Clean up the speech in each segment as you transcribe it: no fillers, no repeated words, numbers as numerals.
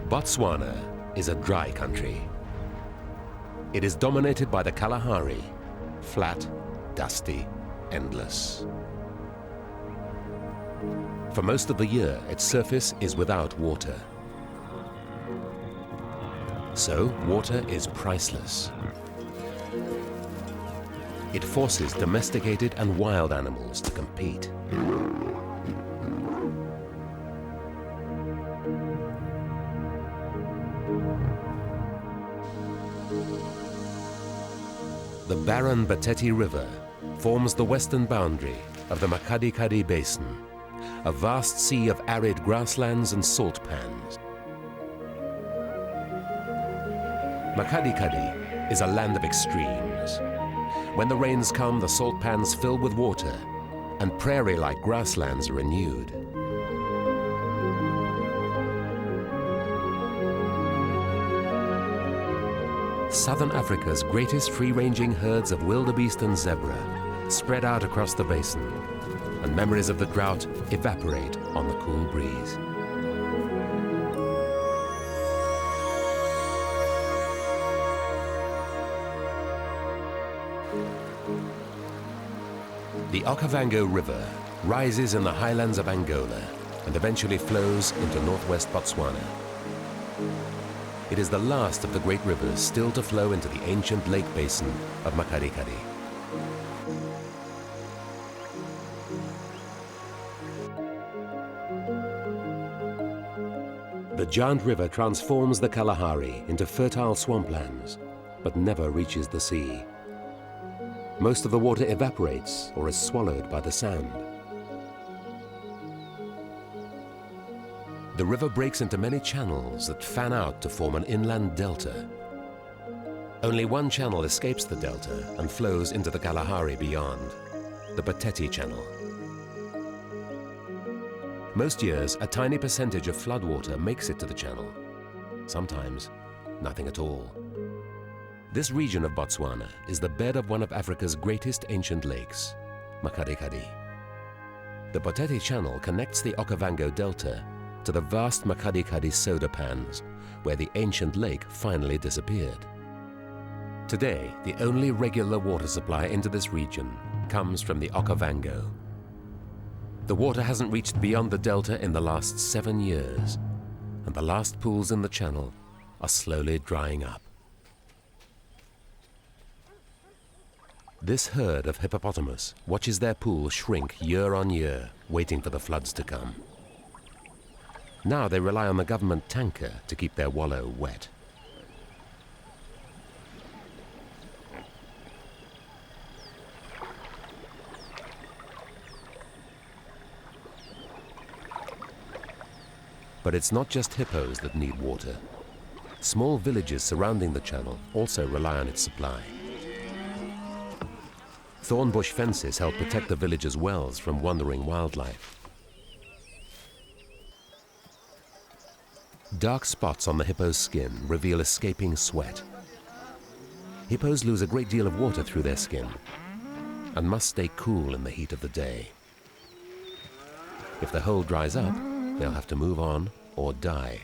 Botswana is a dry country. It is dominated by the Kalahari, flat, dusty, endless. For most of the year, its surface is without water. So, water is priceless. It forces domesticated and wild animals to compete. The barren Batete River forms the western boundary of the Makgadikgadi Basin, a vast sea of arid grasslands and salt pans. Makgadikgadi is a land of extremes. When the rains come, the salt pans fill with water, and prairie-like grasslands are renewed. Southern Africa's greatest free-ranging herds of wildebeest and zebra spread out across the basin, and memories of the drought evaporate on the cool breeze. The Okavango River rises in the highlands of Angola and eventually flows into northwest Botswana. It is the last of the great rivers still to flow into the ancient lake basin of Makgadikgadi. The giant river transforms the Kalahari into fertile swamplands, but never reaches the sea. Most of the water evaporates or is swallowed by the sand. The river breaks into many channels that fan out to form an inland delta. Only one channel escapes the delta and flows into the Kalahari beyond, the Batete Channel. Most years, a tiny percentage of floodwater makes it to the channel. Sometimes, nothing at all. This region of Botswana is the bed of one of Africa's greatest ancient lakes, Makgadikgadi. The Batete Channel connects the Okavango Delta to the vast Makgadikgadi soda pans, where the ancient lake finally disappeared. Today, the only regular water supply into this region comes from the Okavango. The water hasn't reached beyond the delta in the last 7 years, and the last pools in the channel are slowly drying up. This herd of hippopotamus watches their pool shrink year on year, waiting for the floods to come. Now they rely on the government tanker to keep their wallow wet. But it's not just hippos that need water. Small villages surrounding the channel also rely on its supply. Thornbush fences help protect the villagers' wells from wandering wildlife. Dark spots on the hippo's skin reveal escaping sweat. Hippos lose a great deal of water through their skin and must stay cool in the heat of the day. If the hole dries up, they'll have to move on or die.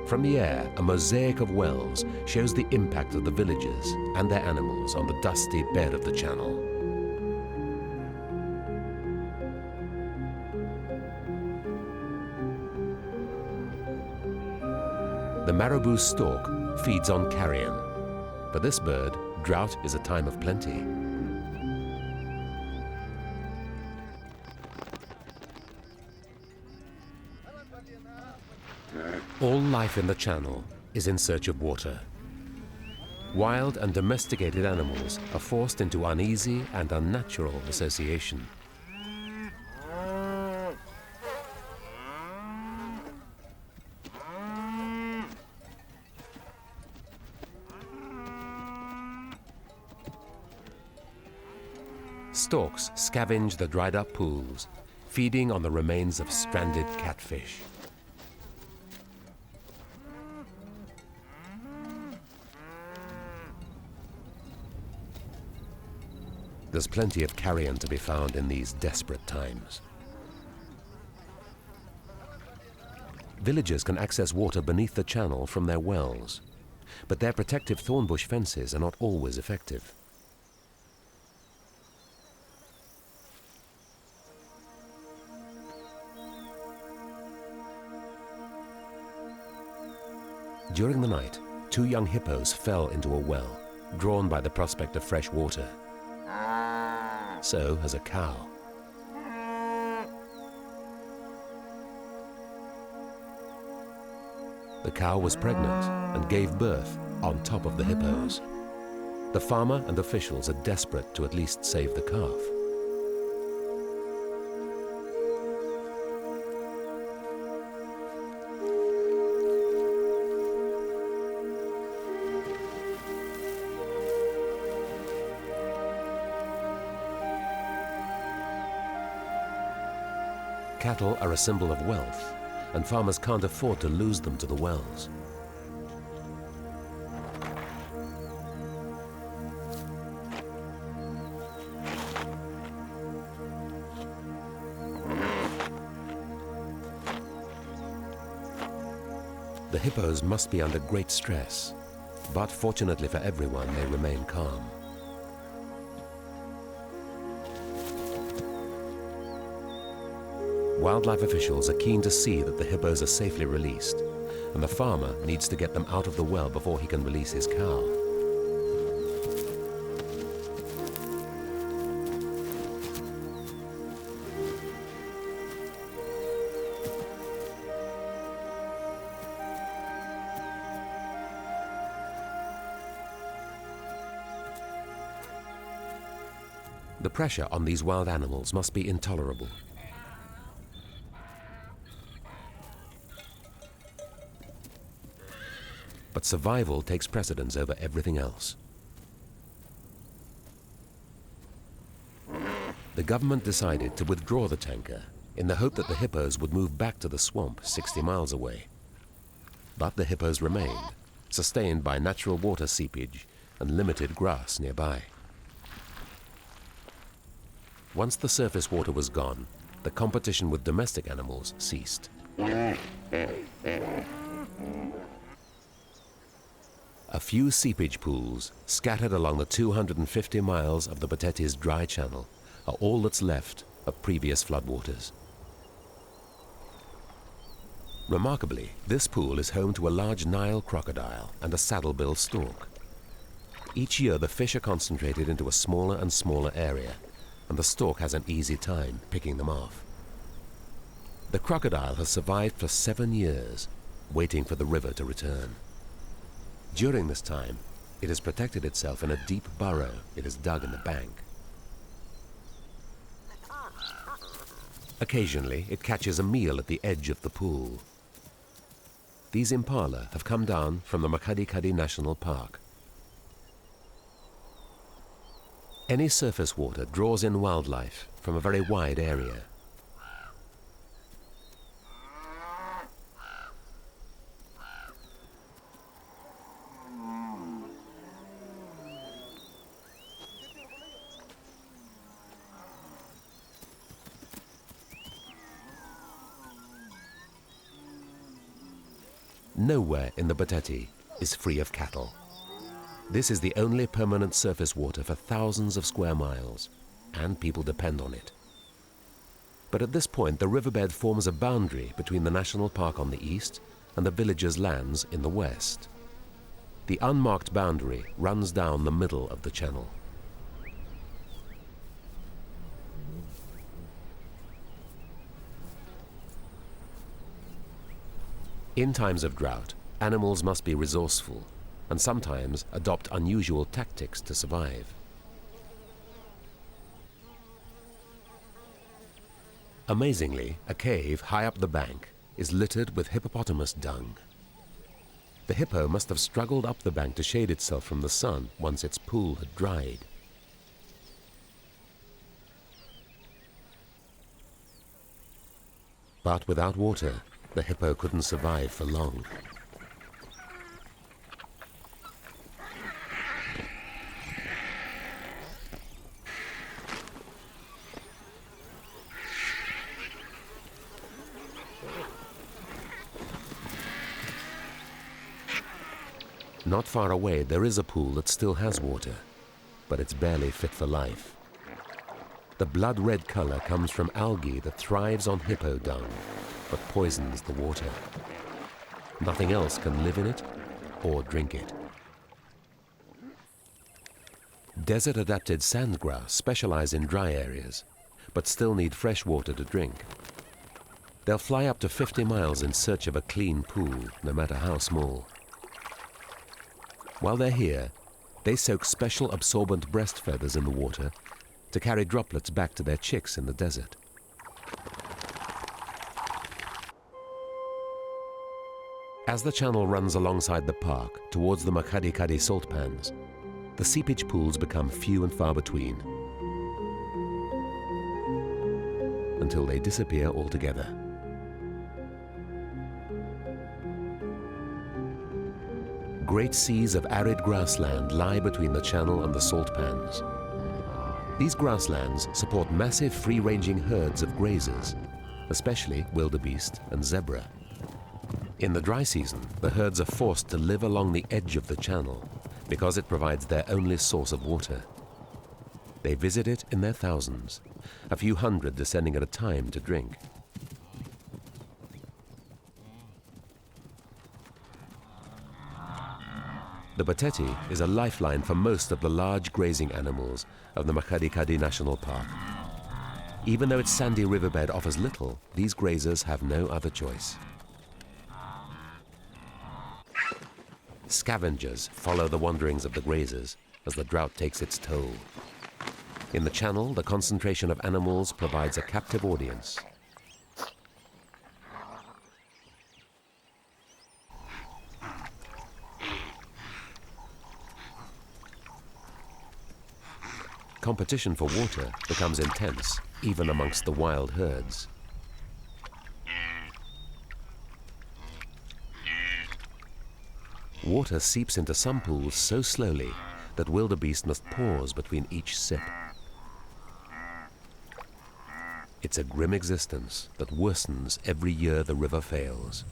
From the air, a mosaic of wells shows the impact of the villagers and their animals on the dusty bed of the channel. The marabou stork feeds on carrion. For this bird, drought is a time of plenty. All life in the channel is in search of water. Wild and domesticated animals are forced into uneasy and unnatural association. Storks scavenge the dried-up pools, feeding on the remains of stranded catfish. There's plenty of carrion to be found in these desperate times. Villagers can access water beneath the channel from their wells, but their protective thornbush fences are not always effective. During the night, 2 young hippos fell into a well, drawn by the prospect of fresh water. So has a cow. The cow was pregnant and gave birth on top of the hippos. The farmer and officials are desperate to at least save the calf. Cattle are a symbol of wealth, and farmers can't afford to lose them to the wells. The hippos must be under great stress, but fortunately for everyone, they remain calm. Wildlife officials are keen to see that the hippos are safely released, and the farmer needs to get them out of the well before he can release his cow. The pressure on these wild animals must be intolerable. But survival takes precedence over everything else. The government decided to withdraw the tanker in the hope that the hippos would move back to the swamp 60 miles away. But the hippos remained, sustained by natural water seepage and limited grass nearby. Once the surface water was gone, the competition with domestic animals ceased. A few seepage pools, scattered along the 250 miles of the Botetti's dry channel, are all that's left of previous floodwaters. Remarkably, this pool is home to a large Nile crocodile and a saddlebill stork. Each year, the fish are concentrated into a smaller and smaller area, and the stork has an easy time picking them off. The crocodile has survived for 7 years, waiting for the river to return. During this time, it has protected itself in a deep burrow it has dug in the bank. Occasionally, it catches a meal at the edge of the pool. These impala have come down from the Makgadikgadi National Park. Any surface water draws in wildlife from a very wide area. Nowhere in the Botetti is free of cattle. This is the only permanent surface water for thousands of square miles, and people depend on it. But at this point, the riverbed forms a boundary between the national park on the east and the villagers' lands in the west. The unmarked boundary runs down the middle of the channel. In times of drought, animals must be resourceful and sometimes adopt unusual tactics to survive. Amazingly, a cave high up the bank is littered with hippopotamus dung. The hippo must have struggled up the bank to shade itself from the sun once its pool had dried. But without water, the hippo couldn't survive for long. Not far away, there is a pool that still has water, but it's barely fit for life. The blood-red color comes from algae that thrives on hippo dung, but poisons the water. Nothing else can live in it or drink it. Desert-adapted sandgrass specialize in dry areas, but still need fresh water to drink. They'll fly up to 50 miles in search of a clean pool, no matter how small. While they're here, they soak special absorbent breast feathers in the water to carry droplets back to their chicks in the desert. As the channel runs alongside the park towards the Makgadikgadi salt pans, the seepage pools become few and far between, until they disappear altogether. Great seas of arid grassland lie between the channel and the salt pans. These grasslands support massive free-ranging herds of grazers, especially wildebeest and zebra. In the dry season, the herds are forced to live along the edge of the channel because it provides their only source of water. They visit it in their thousands, a few hundred descending at a time to drink. The Bateti is a lifeline for most of the large grazing animals of the Makgadikgadi National Park. Even though its sandy riverbed offers little, these grazers have no other choice. Scavengers follow the wanderings of the grazers as the drought takes its toll. In the channel, the concentration of animals provides a captive audience. Competition for water becomes intense, even amongst the wild herds. Water seeps into some pools so slowly that wildebeest must pause between each sip. It's a grim existence that worsens every year the river fails.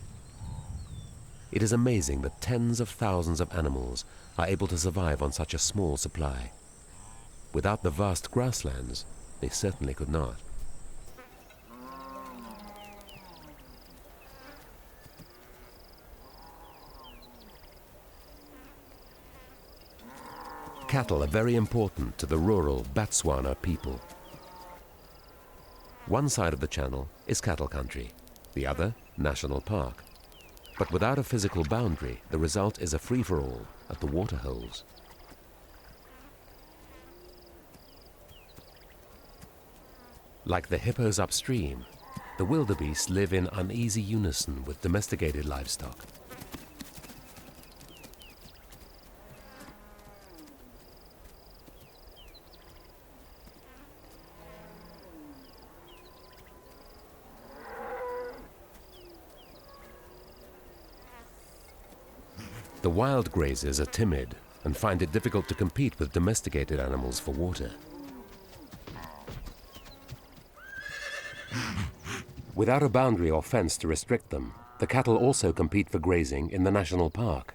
It is amazing that tens of thousands of animals are able to survive on such a small supply. Without the vast grasslands, they certainly could not. Cattle are very important to the rural Botswana people. One side of the channel is cattle country, the other national park. But without a physical boundary, the result is a free-for-all at the waterholes. Like the hippos upstream, the wildebeest live in uneasy unison with domesticated livestock. The wild grazers are timid and find it difficult to compete with domesticated animals for water. Without a boundary or fence to restrict them, the cattle also compete for grazing in the national park.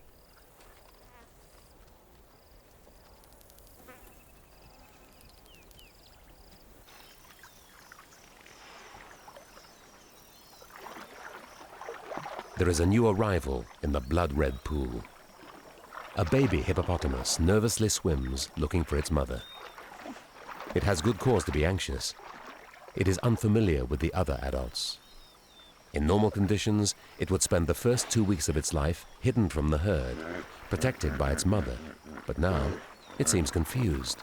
There is a new arrival in the blood-red pool. A baby hippopotamus nervously swims looking for its mother. It has good cause to be anxious. It is unfamiliar with the other adults. In normal conditions, it would spend the first 2 weeks of its life hidden from the herd, protected by its mother. But now, it seems confused.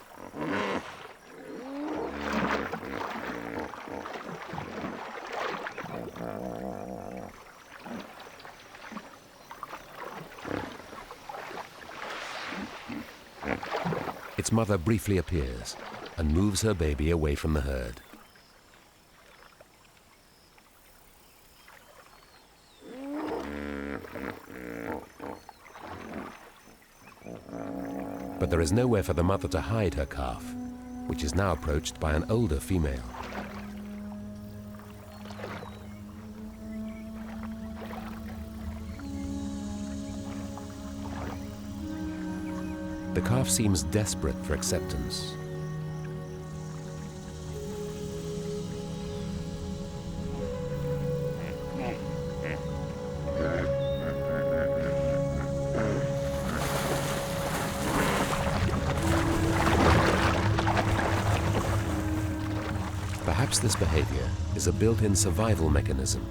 Its mother briefly appears and moves her baby away from the herd. But there is nowhere for the mother to hide her calf, which is now approached by an older female. The calf seems desperate for acceptance. Perhaps this behavior is a built-in survival mechanism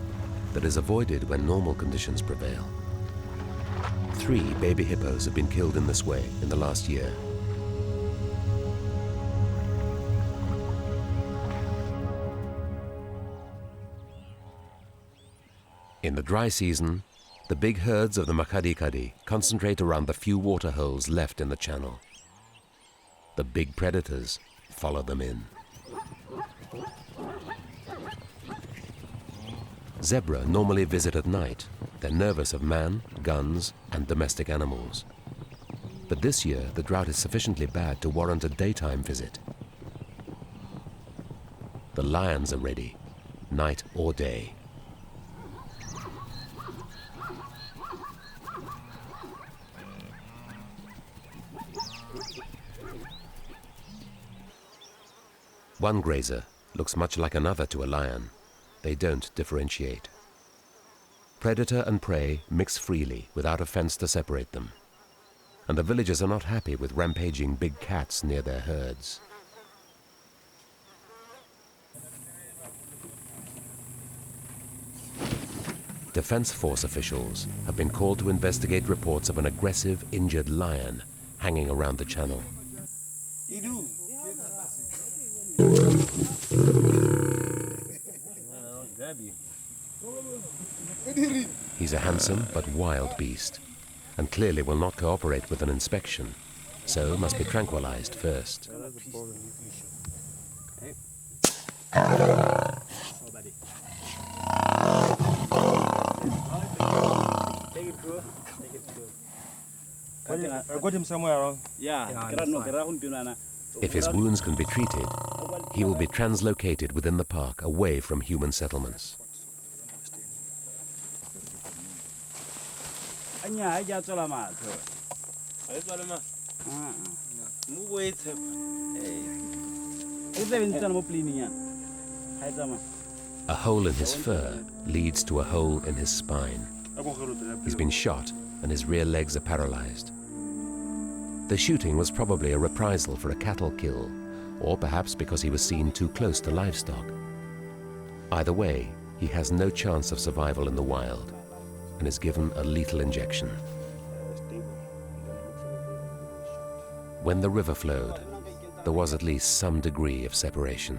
that is avoided when normal conditions prevail. 3 baby hippos have been killed in this way in the last year. In the dry season, the big herds of the Makgadikgadi concentrate around the few water holes left in the channel. The big predators follow them in. Zebra normally visit at night. They're nervous of man, guns, and domestic animals. But this year, the drought is sufficiently bad to warrant a daytime visit. The lions are ready, night or day. One grazer looks much like another to a lion. They don't differentiate. Predator and prey mix freely without a fence to separate them. And the villagers are not happy with rampaging big cats near their herds. Defense Force officials have been called to investigate reports of an aggressive, injured lion hanging around the channel. He's a handsome but wild beast, and clearly will not cooperate with an inspection, so must be tranquilized first. I got him somewhere around. If his wounds can be treated, he will be translocated within the park away from human settlements. A hole in his fur leads to a hole in his spine. He's been shot and his rear legs are paralyzed. The shooting was probably a reprisal for a cattle kill, or perhaps because he was seen too close to livestock. Either way, he has no chance of survival in the wild and is given a lethal injection. When the river flowed, there was at least some degree of separation.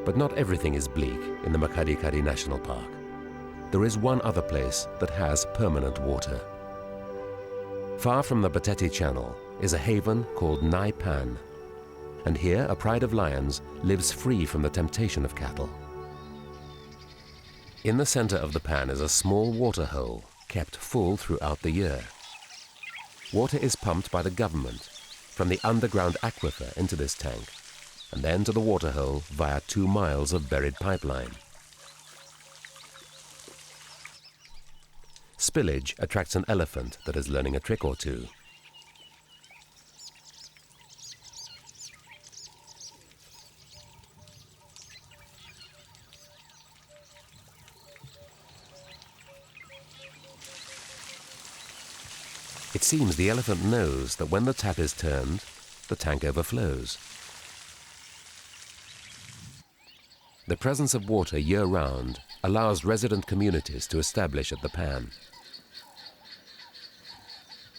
But not everything is bleak in the Makgadikgadi National Park. There is one other place that has permanent water. Far from the Batete Channel is a haven called Nai Pan, and here a pride of lions lives free from the temptation of cattle. In the center of the pan is a small water hole kept full throughout the year. Water is pumped by the government from the underground aquifer into this tank, and then to the water hole via 2 miles of buried pipeline. Spillage attracts an elephant that is learning a trick or two. It seems the elephant knows that when the tap is turned, the tank overflows. The presence of water year-round allows resident communities to establish at the pan.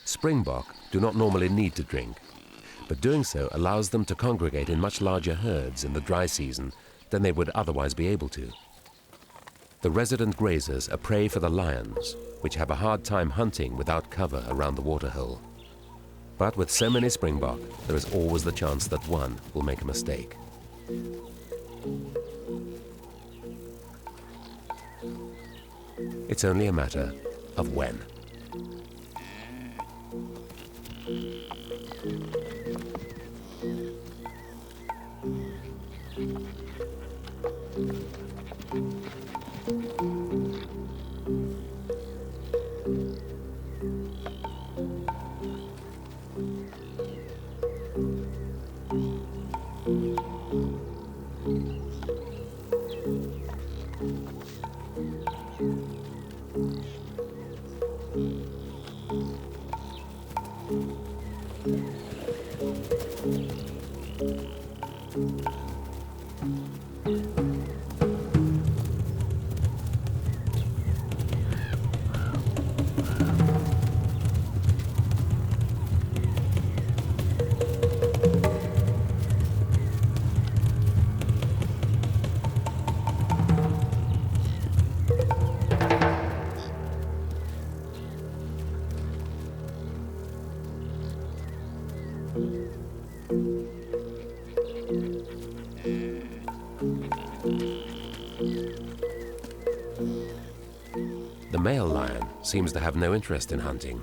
Springbok do not normally need to drink, but doing so allows them to congregate in much larger herds in the dry season than they would otherwise be able to. The resident grazers are prey for the lions, which have a hard time hunting without cover around the waterhole. But with so many springbok, there is always the chance that one will make a mistake. It's only a matter of when. The male lion seems to have no interest in hunting.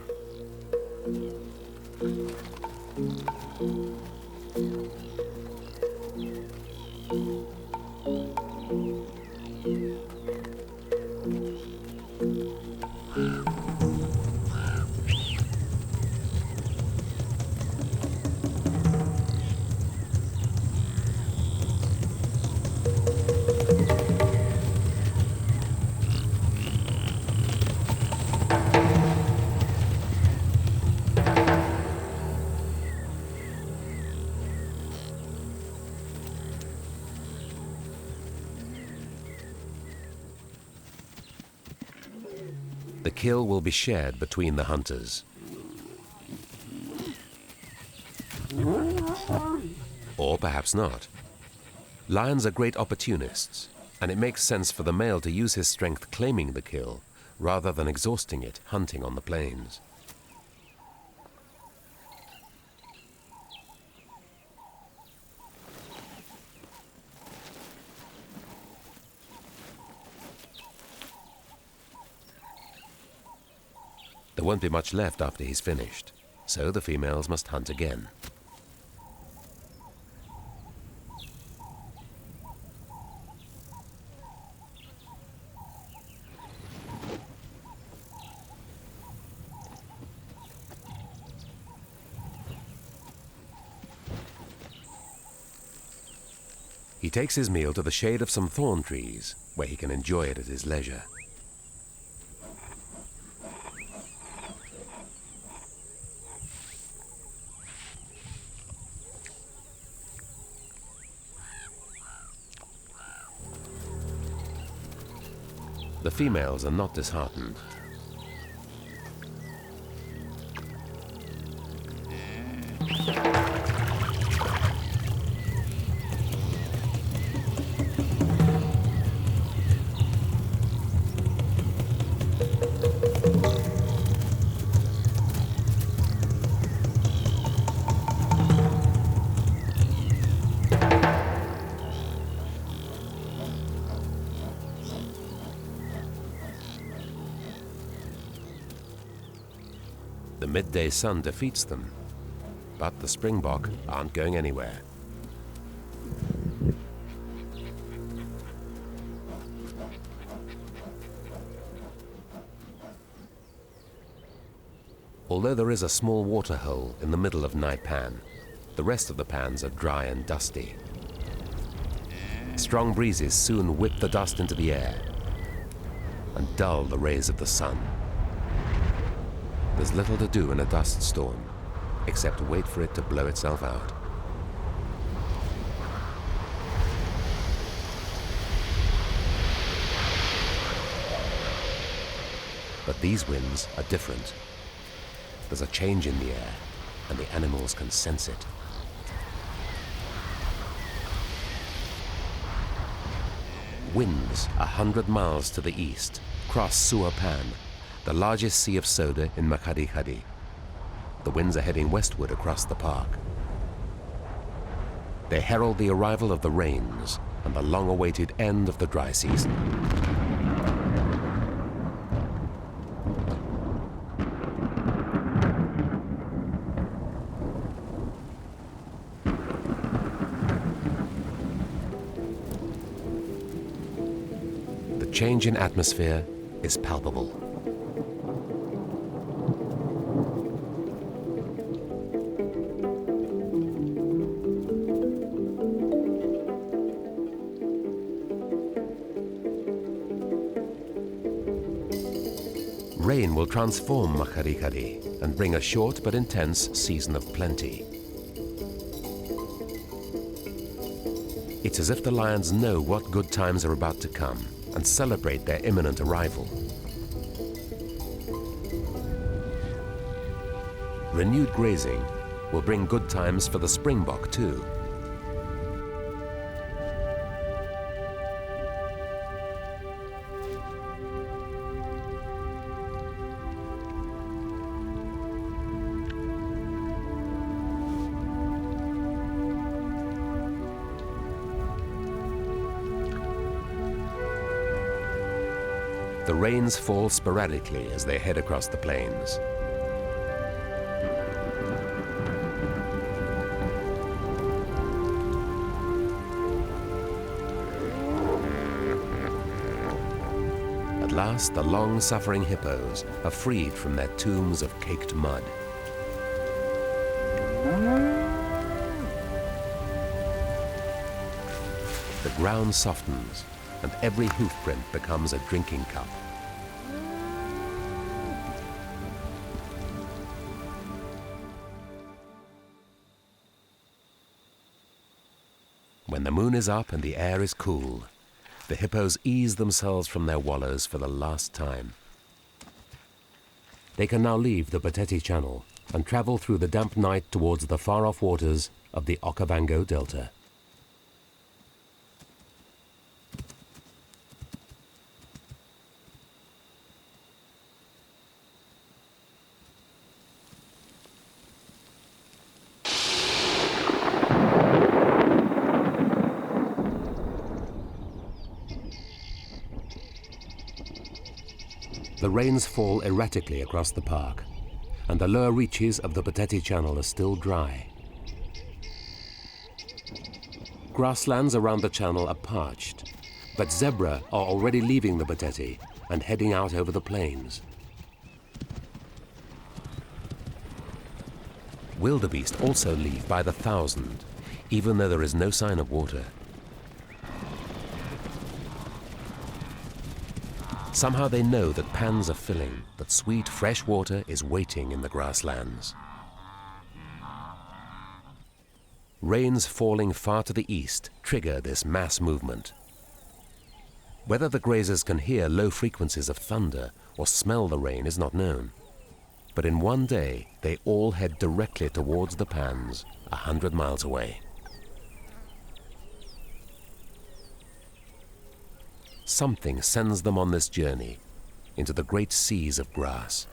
The kill will be shared between the hunters. Or perhaps not. Lions are great opportunists, and it makes sense for the male to use his strength claiming the kill rather than exhausting it hunting on the plains. There won't be much left after he's finished, so the females must hunt again. He takes his meal to the shade of some thorn trees, where he can enjoy it at his leisure. The females are not disheartened. The midday sun defeats them, but the springbok aren't going anywhere. Although there is a small water hole in the middle of Nai Pan, the rest of the pans are dry and dusty. Strong breezes soon whip the dust into the air and dull the rays of the sun. There's little to do in a dust storm, except wait for it to blow itself out. But these winds are different. There's a change in the air, and the animals can sense it. Winds 100 miles to the east cross Tswapong, the largest sea of soda in Makgadikgadi. The winds are heading westward across the park. They herald the arrival of the rains and the long-awaited end of the dry season. The change in atmosphere is palpable. rain will transform Makgadikgadi and bring a short but intense season of plenty. It's as if the lions know what good times are about to come and celebrate their imminent arrival. Renewed grazing will bring good times for the springbok too. The rains fall sporadically as they head across the plains. At last, the long-suffering hippos are freed from their tombs of caked mud. The ground softens, and every hoofprint becomes a drinking cup. When the moon is up and the air is cool, the hippos ease themselves from their wallows for the last time. They can now leave the Boteti Channel and travel through the damp night towards the far-off waters of the Okavango Delta. The rains fall erratically across the park, and the lower reaches of the Boteti Channel are still dry. Grasslands around the channel are parched, but zebra are already leaving the Boteti and heading out over the plains. Wildebeest also leave by the thousand, even though there is no sign of water. Somehow they know that pans are filling, that sweet fresh water is waiting in the grasslands. Rains falling far to the east trigger this mass movement. Whether the grazers can hear low frequencies of thunder or smell the rain is not known. But in one day, they all head directly towards the pans, 100 miles away. Something sends them on this journey into the great seas of grass.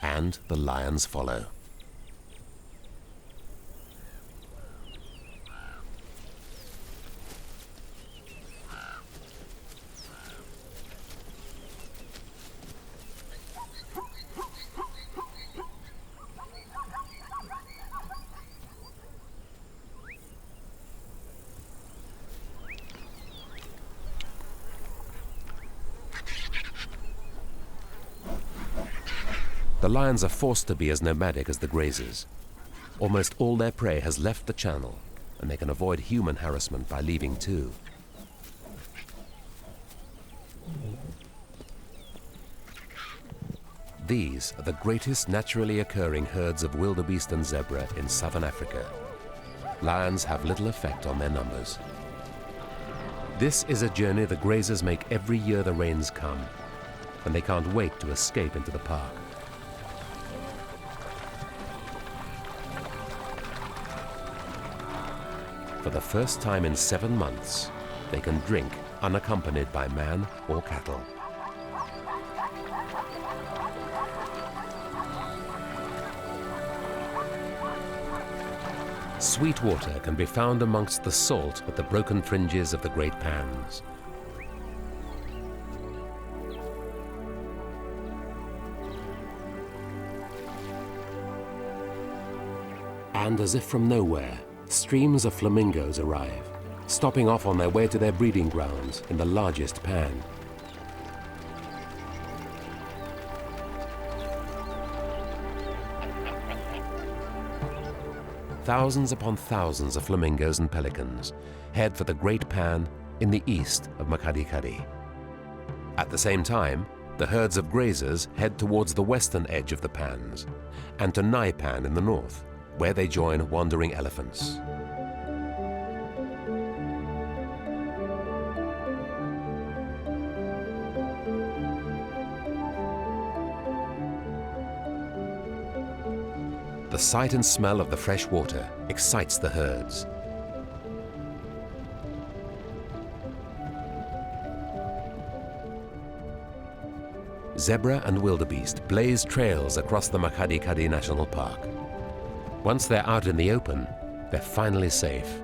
And the lions follow. The lions are forced to be as nomadic as the grazers. Almost all their prey has left the channel, and they can avoid human harassment by leaving too. These are the greatest naturally occurring herds of wildebeest and zebra in southern Africa. Lions have little effect on their numbers. This is a journey the grazers make every year the rains come, and they can't wait to escape into the park. For the first time in 7 months, they can drink unaccompanied by man or cattle. Sweet water can be found amongst the salt at the broken fringes of the great pans. And as if from nowhere, streams of flamingos arrive, stopping off on their way to their breeding grounds in the largest pan. Thousands upon thousands of flamingos and pelicans head for the great pan in the east of Makgadikgadi. At the same time, the herds of grazers head towards the western edge of the pans and to Naipan in the north, where they join wandering elephants. The sight and smell of the fresh water excites the herds. Zebra and wildebeest blaze trails across the Makgadikgadi National Park. Once they're out in the open, they're finally safe.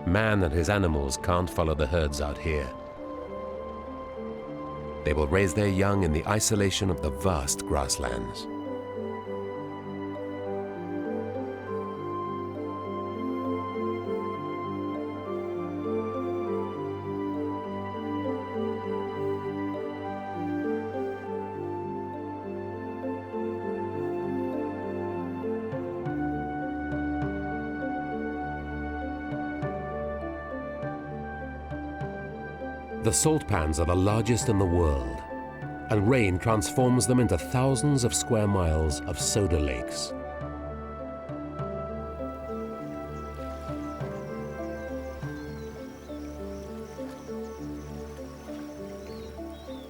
Man and his animals can't follow the herds out here. They will raise their young in the isolation of the vast grasslands. The salt pans are the largest in the world, and rain transforms them into thousands of square miles of soda lakes.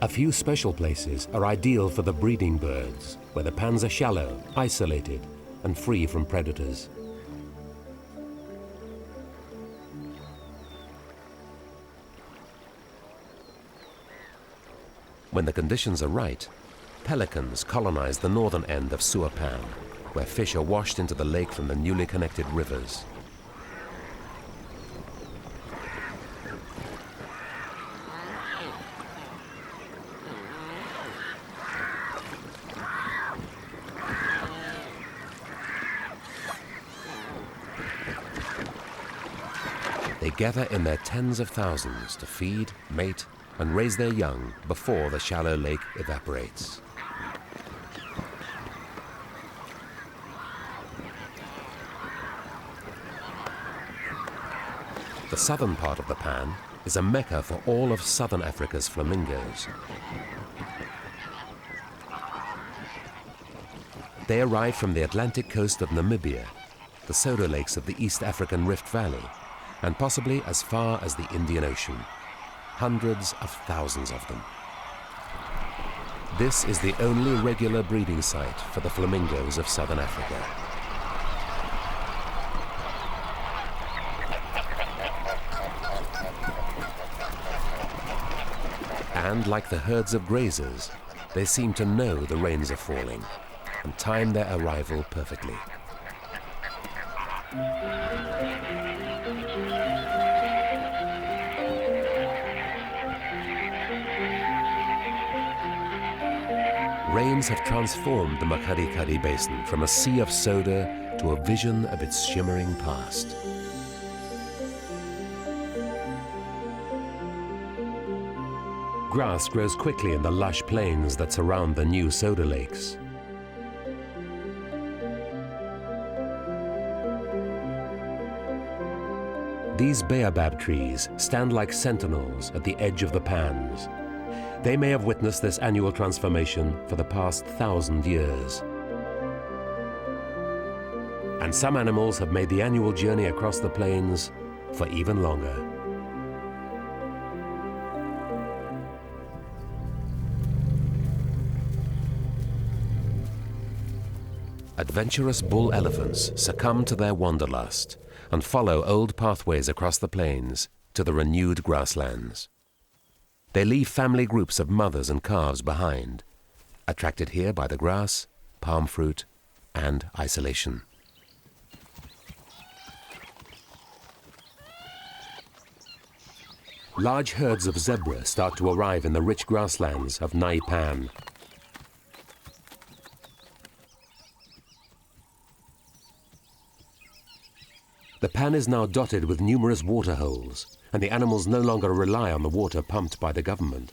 A few special places are ideal for the breeding birds, where the pans are shallow, isolated, and free from predators. When the conditions are right, pelicans colonize the northern end of Tswapong, where fish are washed into the lake from the newly connected rivers. They gather in their tens of thousands to feed, mate, and raise their young before the shallow lake evaporates. The southern part of the pan is a mecca for all of southern Africa's flamingos. They arrive from the Atlantic coast of Namibia, the soda lakes of the East African Rift Valley, and possibly as far as the Indian Ocean. Hundreds of thousands of them. This is the only regular breeding site for the flamingos of southern Africa. And like the herds of grazers, they seem to know the rains are falling and time their arrival perfectly. Rains have transformed the Makgadikgadi Basin from a sea of soda to a vision of its shimmering past. Grass grows quickly in the lush plains that surround the new soda lakes. These baobab trees stand like sentinels at the edge of the pans. They may have witnessed this annual transformation for the past 1,000 years. And some animals have made the annual journey across the plains for even longer. Adventurous bull elephants succumb to their wanderlust and follow old pathways across the plains to the renewed grasslands. They leave family groups of mothers and calves behind, attracted here by the grass, palm fruit, and isolation. Large herds of zebra start to arrive in the rich grasslands of Naipan. The pan is now dotted with numerous water holes, and the animals no longer rely on the water pumped by the government.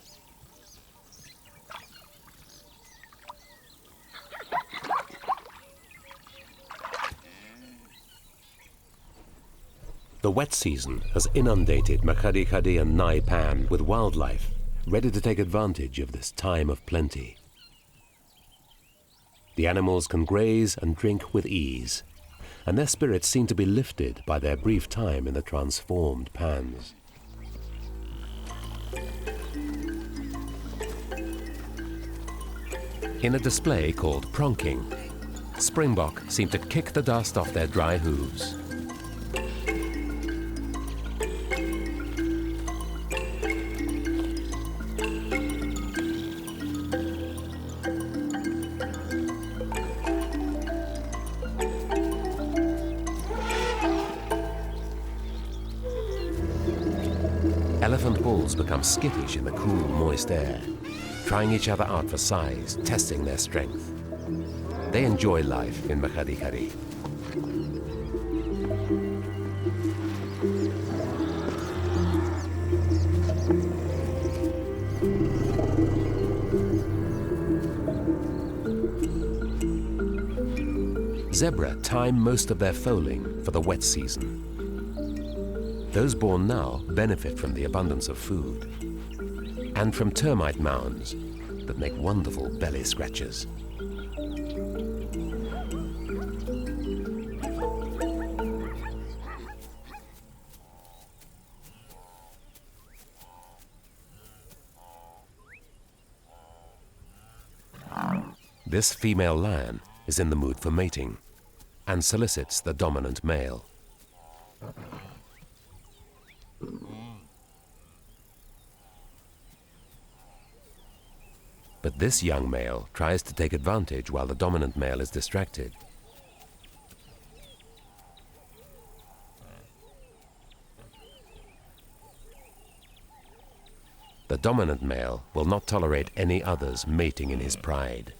The wet season has inundated Makgadikgadi and Naipan with wildlife, ready to take advantage of this time of plenty. The animals can graze and drink with ease, and their spirits seem to be lifted by their brief time in the transformed pans. In a display called pronking, springbok seem to kick the dust off their dry hooves. Elephant bulls become skittish in the cool, moist air, trying each other out for size, testing their strength. They enjoy life in Makgadikgadi. Zebra time most of their foaling for the wet season. Those born now benefit from the abundance of food and from termite mounds that make wonderful belly scratchers. This female lion is in the mood for mating and solicits the dominant male. But this young male tries to take advantage while the dominant male is distracted. The dominant male will not tolerate any others mating in his pride.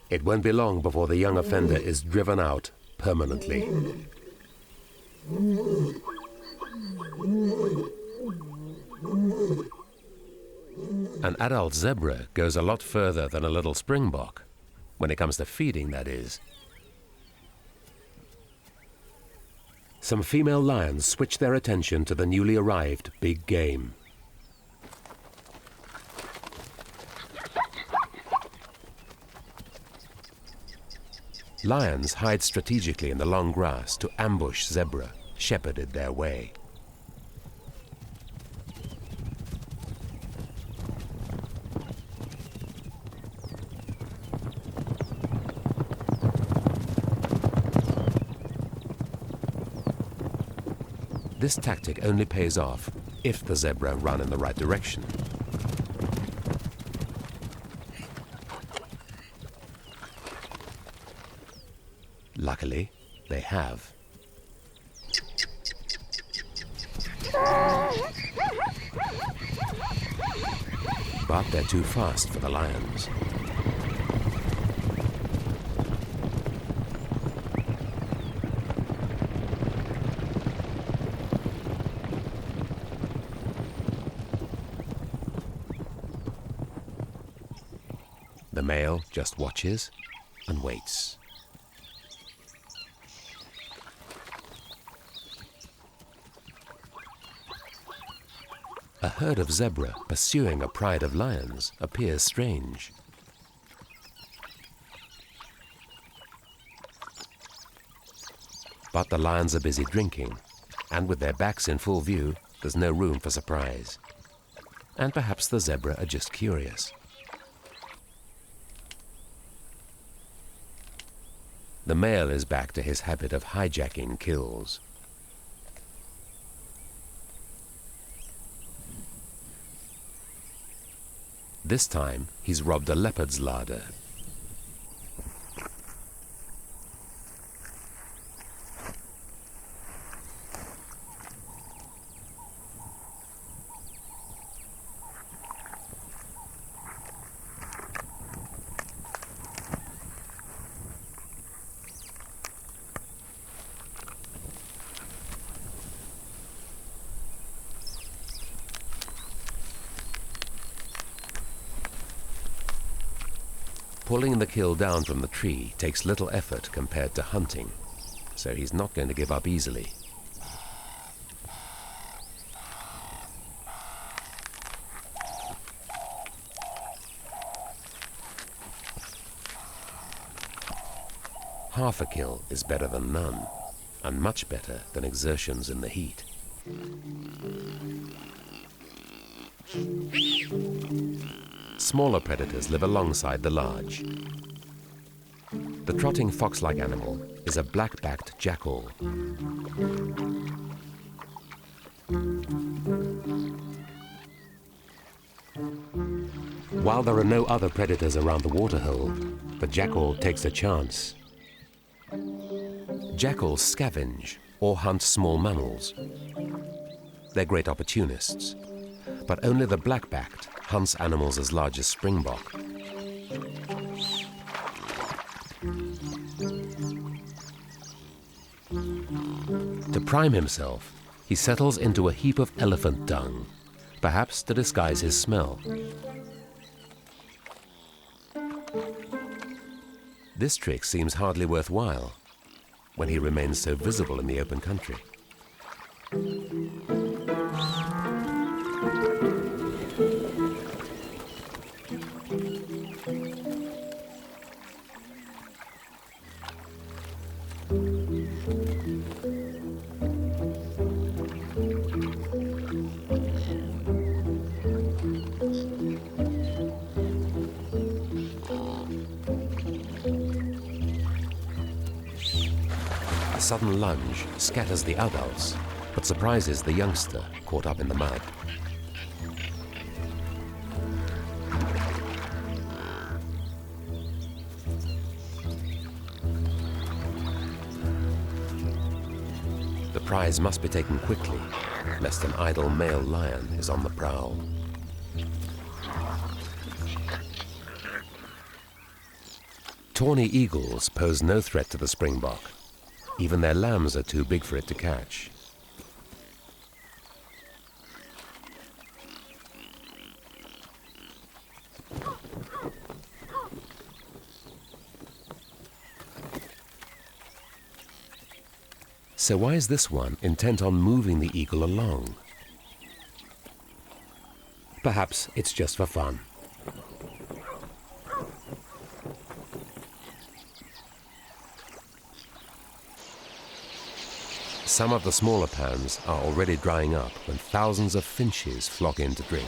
It won't be long before the young offender is driven out permanently. An adult zebra goes a lot further than a little springbok, when it comes to feeding, that is. Some female lions switch their attention to the newly arrived big game. Lions hide strategically in the long grass to ambush zebra, shepherded their way. This tactic only pays off if the zebra run in the right direction. Luckily, they have. But they're too fast for the lions. The male just watches and waits. A herd of zebra pursuing a pride of lions appears strange. But the lions are busy drinking, and with their backs in full view, there's no room for surprise. And perhaps the zebra are just curious. The male is back to his habit of hijacking kills. This time, he's robbed a leopard's larder. Pulling the kill down from the tree takes little effort compared to hunting, so he's not going to give up easily. Half a kill is better than none, and much better than exertions in the heat. Smaller predators live alongside the large. The trotting fox-like animal is a black-backed jackal. While there are no other predators around the waterhole, the jackal takes a chance. Jackals scavenge or hunt small mammals. They're great opportunists, but only the black-backed hunts animals as large as springbok. To prime himself, he settles into a heap of elephant dung, perhaps to disguise his smell. This trick seems hardly worthwhile when he remains so visible in the open country. A sudden lunge scatters the adults, but surprises the youngster caught up in the mud. The prize must be taken quickly, lest an idle male lion is on the prowl. Tawny eagles pose no threat to the springbok. Even their lambs are too big for it to catch. So why is this one intent on moving the eagle along? Perhaps it's just for fun. Some of the smaller pans are already drying up when thousands of finches flock in to drink.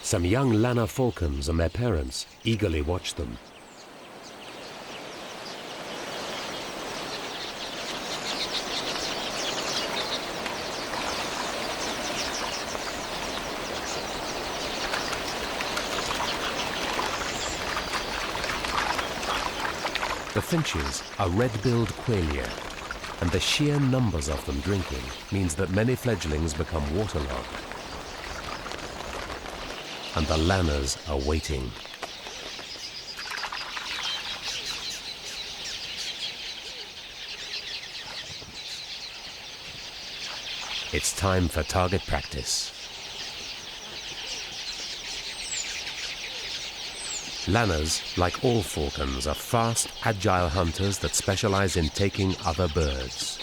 Some young lanner falcons and their parents eagerly watch them. The finches are red-billed quailier, and the sheer numbers of them drinking means that many fledglings become waterlogged. And the lanners are waiting. It's time for target practice. Lanners, like all falcons, are fast, agile hunters that specialize in taking other birds.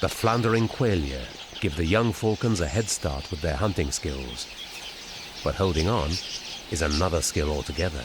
The floundering quailier give the young falcons a head start with their hunting skills. But holding on is another skill altogether.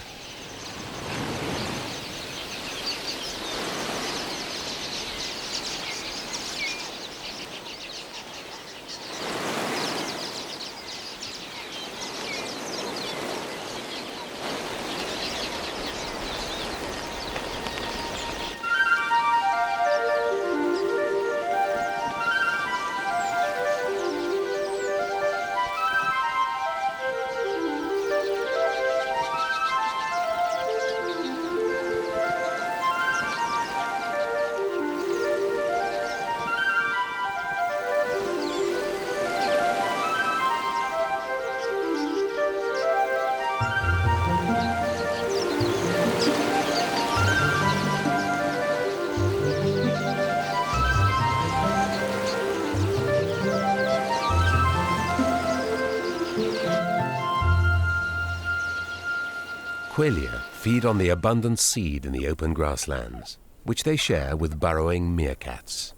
Quelea feed on the abundant seed in the open grasslands, which they share with burrowing meerkats.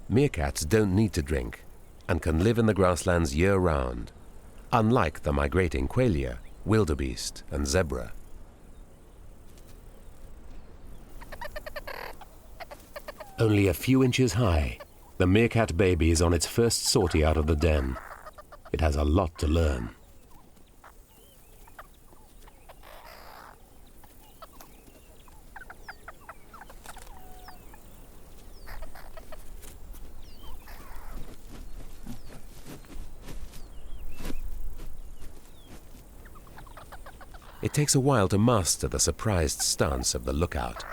Meerkats don't need to drink and can live in the grasslands year-round, unlike the migrating Quelea, wildebeest and zebra. Only a few inches high, the meerkat baby is on its first sortie out of the den. It has a lot to learn. It takes a while to master the surprised stance of the lookout.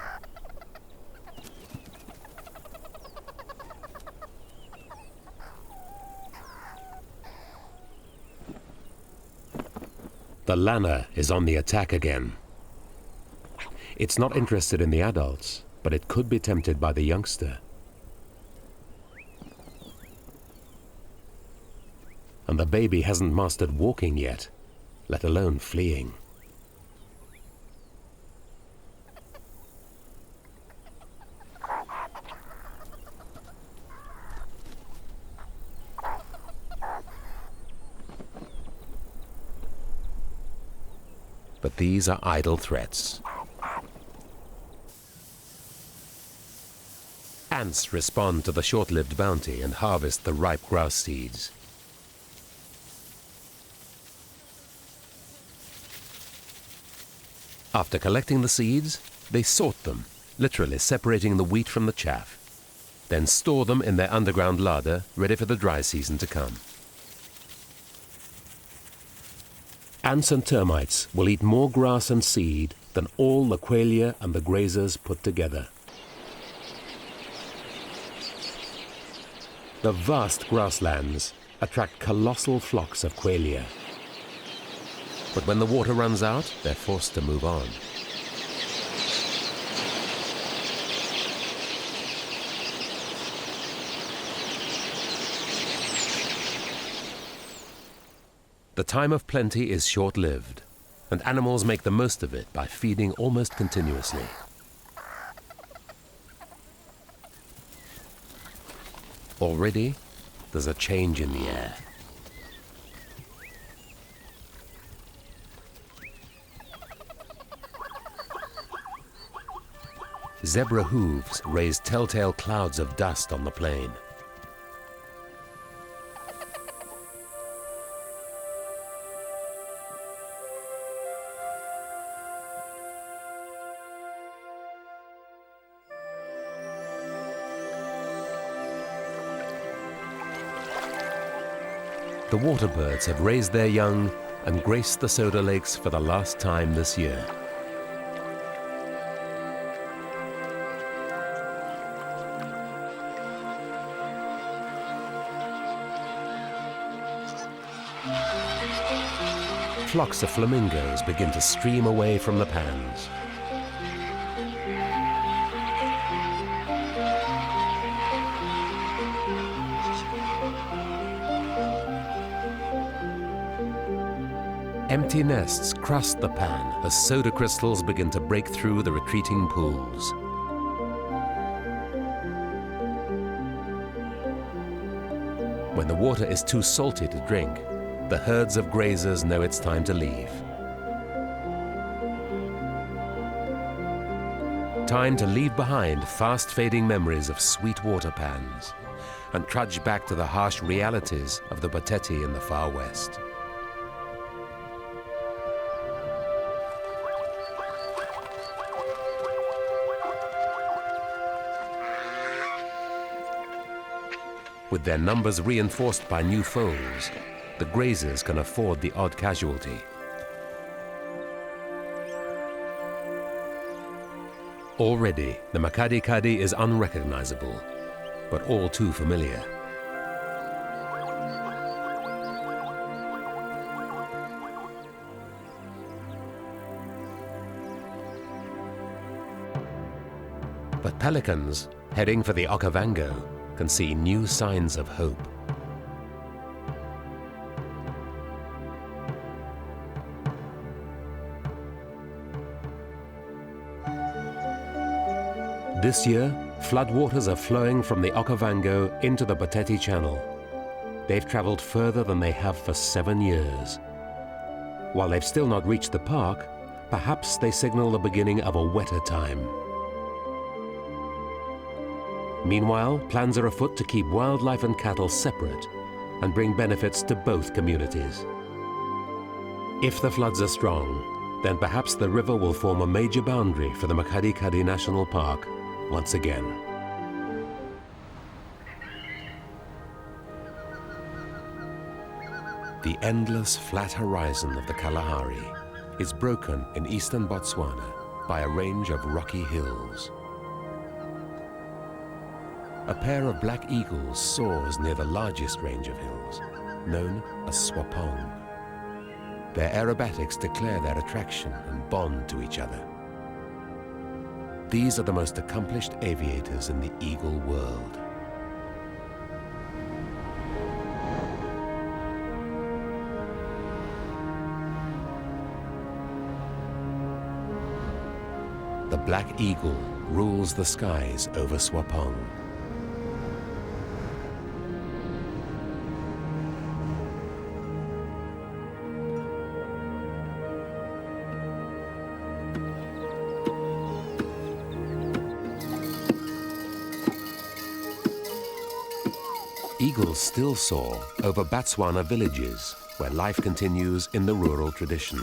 The lanner is on the attack again. It's not interested in the adults, but it could be tempted by the youngster. And the baby hasn't mastered walking yet, let alone fleeing. But these are idle threats. Ants respond to the short-lived bounty and harvest the ripe grass seeds. After collecting the seeds, they sort them, literally separating the wheat from the chaff, then store them in their underground larder, ready for the dry season to come. Ants and termites will eat more grass and seed than all the Quelea and the grazers put together. The vast grasslands attract colossal flocks of Quelea. But when the water runs out, they're forced to move on. The time of plenty is short-lived, and animals make the most of it by feeding almost continuously. Already, there's a change in the air. Zebra hooves raise telltale clouds of dust on the plain. The water birds have raised their young and graced the soda lakes for the last time this year. Flocks of flamingos begin to stream away from the pans. Empty nests crust the pan as soda crystals begin to break through the retreating pools. When the water is too salty to drink, the herds of grazers know it's time to leave. Time to leave behind fast-fading memories of sweet water pans and trudge back to the harsh realities of the Boteti in the far west. With their numbers reinforced by new foals, the grazers can afford the odd casualty. Already, the Makgadikgadi is unrecognizable, but all too familiar. But pelicans, heading for the Okavango, can see new signs of hope. This year, floodwaters are flowing from the Okavango into the Boteti Channel. They've traveled further than they have for 7 years. While they've still not reached the park, perhaps they signal the beginning of a wetter time. Meanwhile, plans are afoot to keep wildlife and cattle separate and bring benefits to both communities. If the floods are strong, then perhaps the river will form a major boundary for the Makgadikgadi National Park once again. The endless flat horizon of the Kalahari is broken in eastern Botswana by a range of rocky hills. A pair of black eagles soars near the largest range of hills, known as Tswapong. Their aerobatics declare their attraction and bond to each other. These are the most accomplished aviators in the eagle world. The black eagle rules the skies over Tswapong. Eagles still soar over Botswana villages, where life continues in the rural tradition.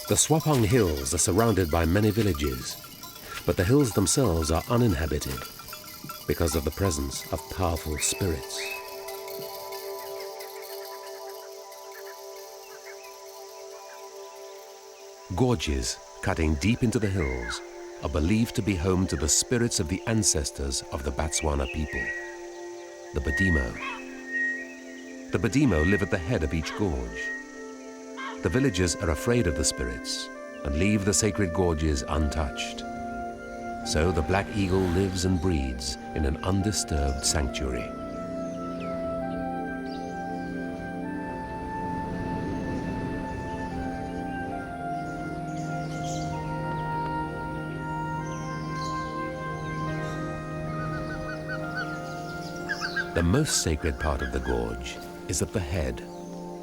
The Tswapong Hills are surrounded by many villages, but the hills themselves are uninhabited because of the presence of powerful spirits. Gorges cutting deep into the hills are believed to be home to the spirits of the ancestors of the Botswana people, the Badimo. The Badimo live at the head of each gorge. The villagers are afraid of the spirits and leave the sacred gorges untouched. So the black eagle lives and breeds in an undisturbed sanctuary. The most sacred part of the gorge is at the head,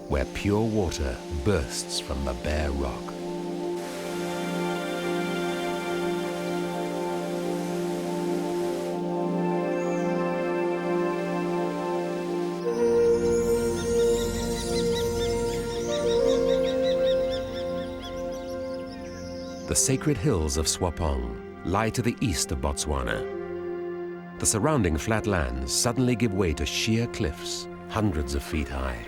where pure water bursts from the bare rock. The sacred hills of Tswapong lie to the east of Botswana. The surrounding flat lands suddenly give way to sheer cliffs, hundreds of feet high.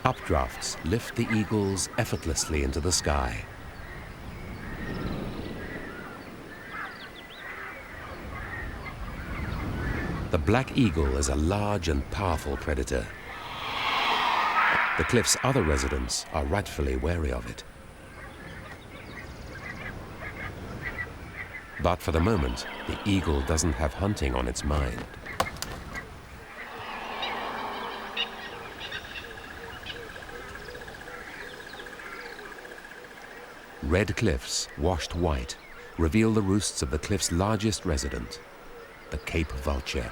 Updrafts lift the eagles effortlessly into the sky. The black eagle is a large and powerful predator. The cliff's other residents are rightfully wary of it. But for the moment, the eagle doesn't have hunting on its mind. Red cliffs, washed white, reveal the roosts of the cliff's largest resident, the Cape vulture.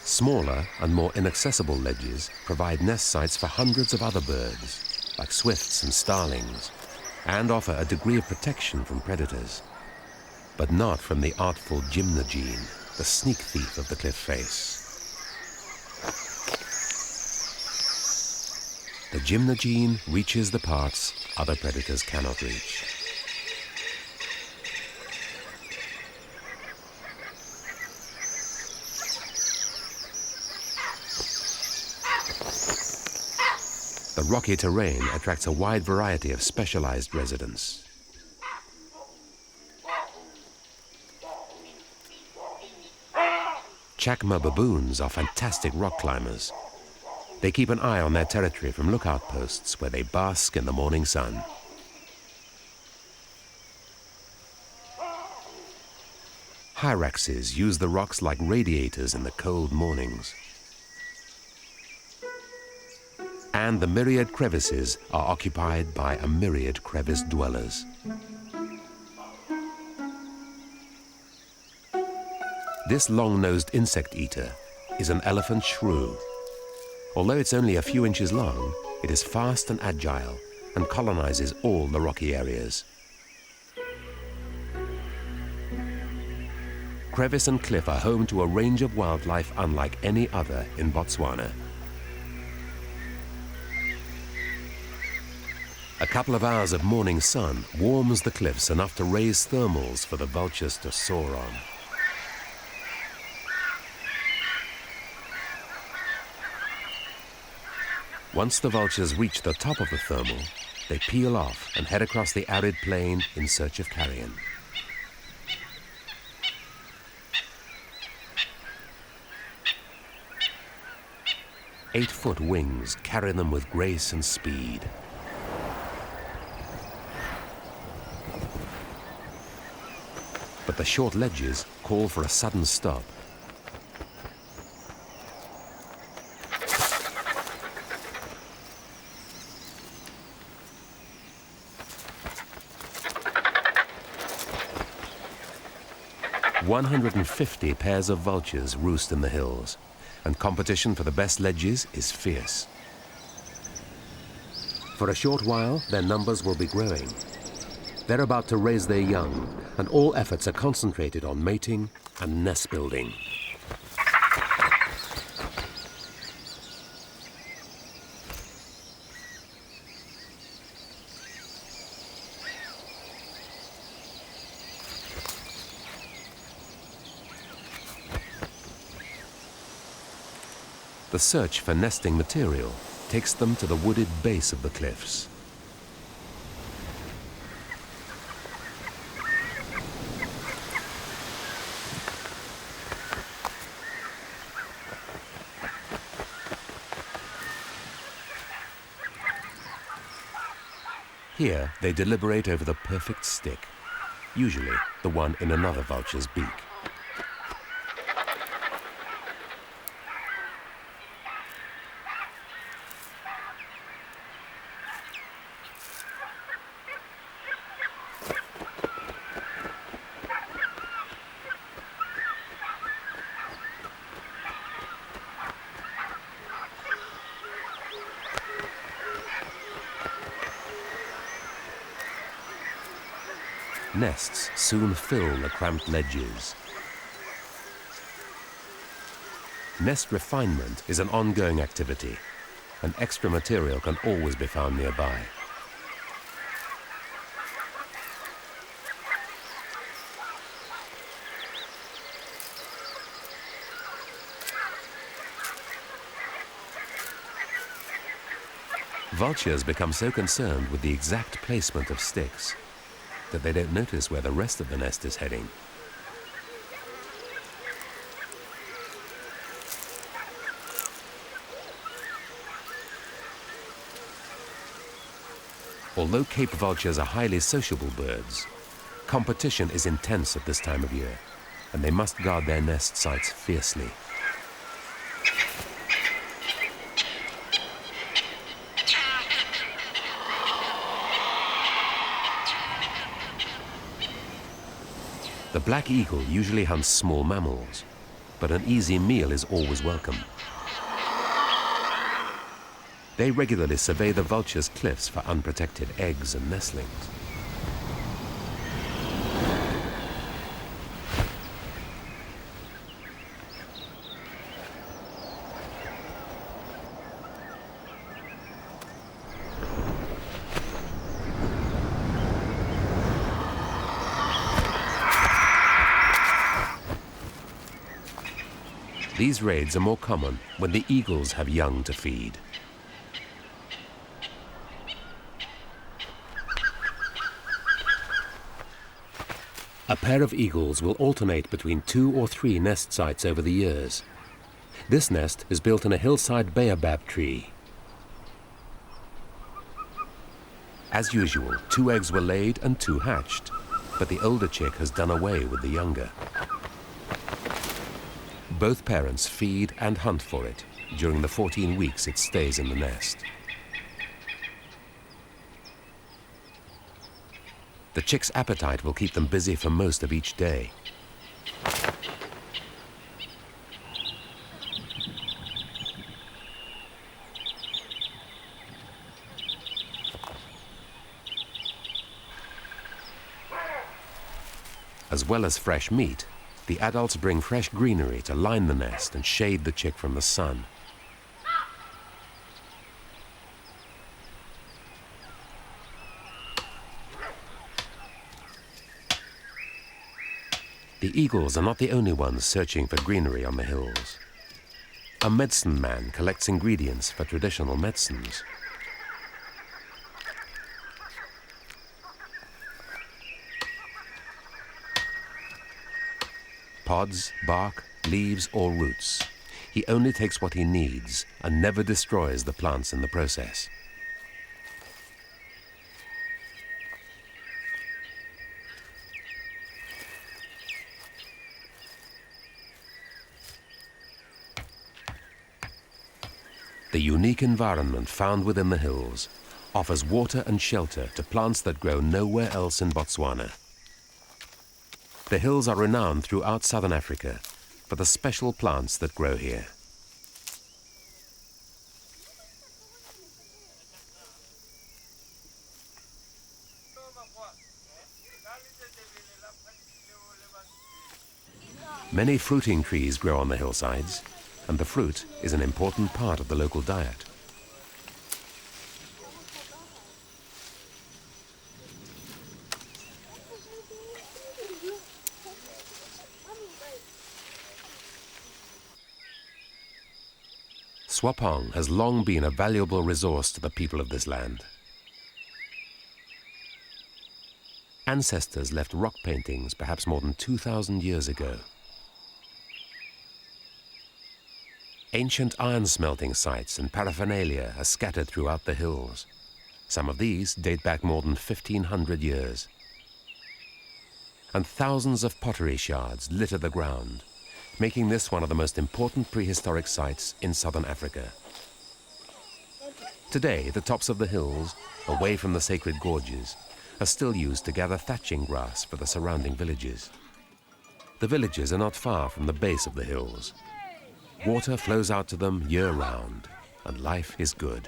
Smaller and more inaccessible ledges provide nest sites for hundreds of other birds, like swifts and starlings, and offer a degree of protection from predators, but not from the artful gymnogene, the sneak thief of the cliff face. The gymnogene reaches the parts other predators cannot reach. The rocky terrain attracts a wide variety of specialized residents. Chacma baboons are fantastic rock climbers. They keep an eye on their territory from lookout posts where they bask in the morning sun. Hyraxes use the rocks like radiators in the cold mornings. And the myriad crevices are occupied by a myriad crevice dwellers. This long-nosed insect eater is an elephant shrew. Although it's only a few inches long, it is fast and agile and colonizes all the rocky areas. Crevice and cliff are home to a range of wildlife unlike any other in Botswana. A couple of hours of morning sun warms the cliffs enough to raise thermals for the vultures to soar on. Once the vultures reach the top of the thermal, they peel off and head across the arid plain in search of carrion. Eight-foot wings carry them with grace and speed. But the short ledges call for a sudden stop. "150 pairs of vultures roost in the hills, and competition for the best ledges is fierce. For a short while, their numbers will be growing. They're about to raise their young, and all efforts are concentrated on mating and nest building. The search for nesting material takes them to the wooded base of the cliffs. Here, they deliberate over the perfect stick, usually the one in another vulture's beak. Nests soon fill the cramped ledges. Nest refinement is an ongoing activity, and extra material can always be found nearby. Vultures become so concerned with the exact placement of sticks that they don't notice where the rest of the nest is heading. Although Cape vultures are highly sociable birds, competition is intense at this time of year, and they must guard their nest sites fiercely. The black eagle usually hunts small mammals, but an easy meal is always welcome. They regularly survey the vulture's cliffs for unprotected eggs and nestlings. These raids are more common when the eagles have young to feed. A pair of eagles will alternate between 2 or 3 nest sites over the years. This nest is built in a hillside baobab tree. As usual, 2 eggs were laid and 2 hatched, but the older chick has done away with the younger. Both parents feed and hunt for it during the 14 weeks it stays in the nest. The chick's appetite will keep them busy for most of each day. As well as fresh meat, the adults bring fresh greenery to line the nest and shade the chick from the sun. The eagles are not the only ones searching for greenery on the hills. A medicine man collects ingredients for traditional medicines. Pods, bark, leaves, or roots. He only takes what he needs and never destroys the plants in the process. The unique environment found within the hills offers water and shelter to plants that grow nowhere else in Botswana. The hills are renowned throughout southern Africa for the special plants that grow here. Many fruiting trees grow on the hillsides, and the fruit is an important part of the local diet. Tswapong has long been a valuable resource to the people of this land. Ancestors left rock paintings perhaps more than 2,000 years ago. Ancient iron smelting sites and paraphernalia are scattered throughout the hills. Some of these date back more than 1,500 years. And thousands of pottery shards litter the ground, making this one of the most important prehistoric sites in southern Africa. Today, the tops of the hills, away from the sacred gorges, are still used to gather thatching grass for the surrounding villages. The villages are not far from the base of the hills. Water flows out to them year-round, and life is good.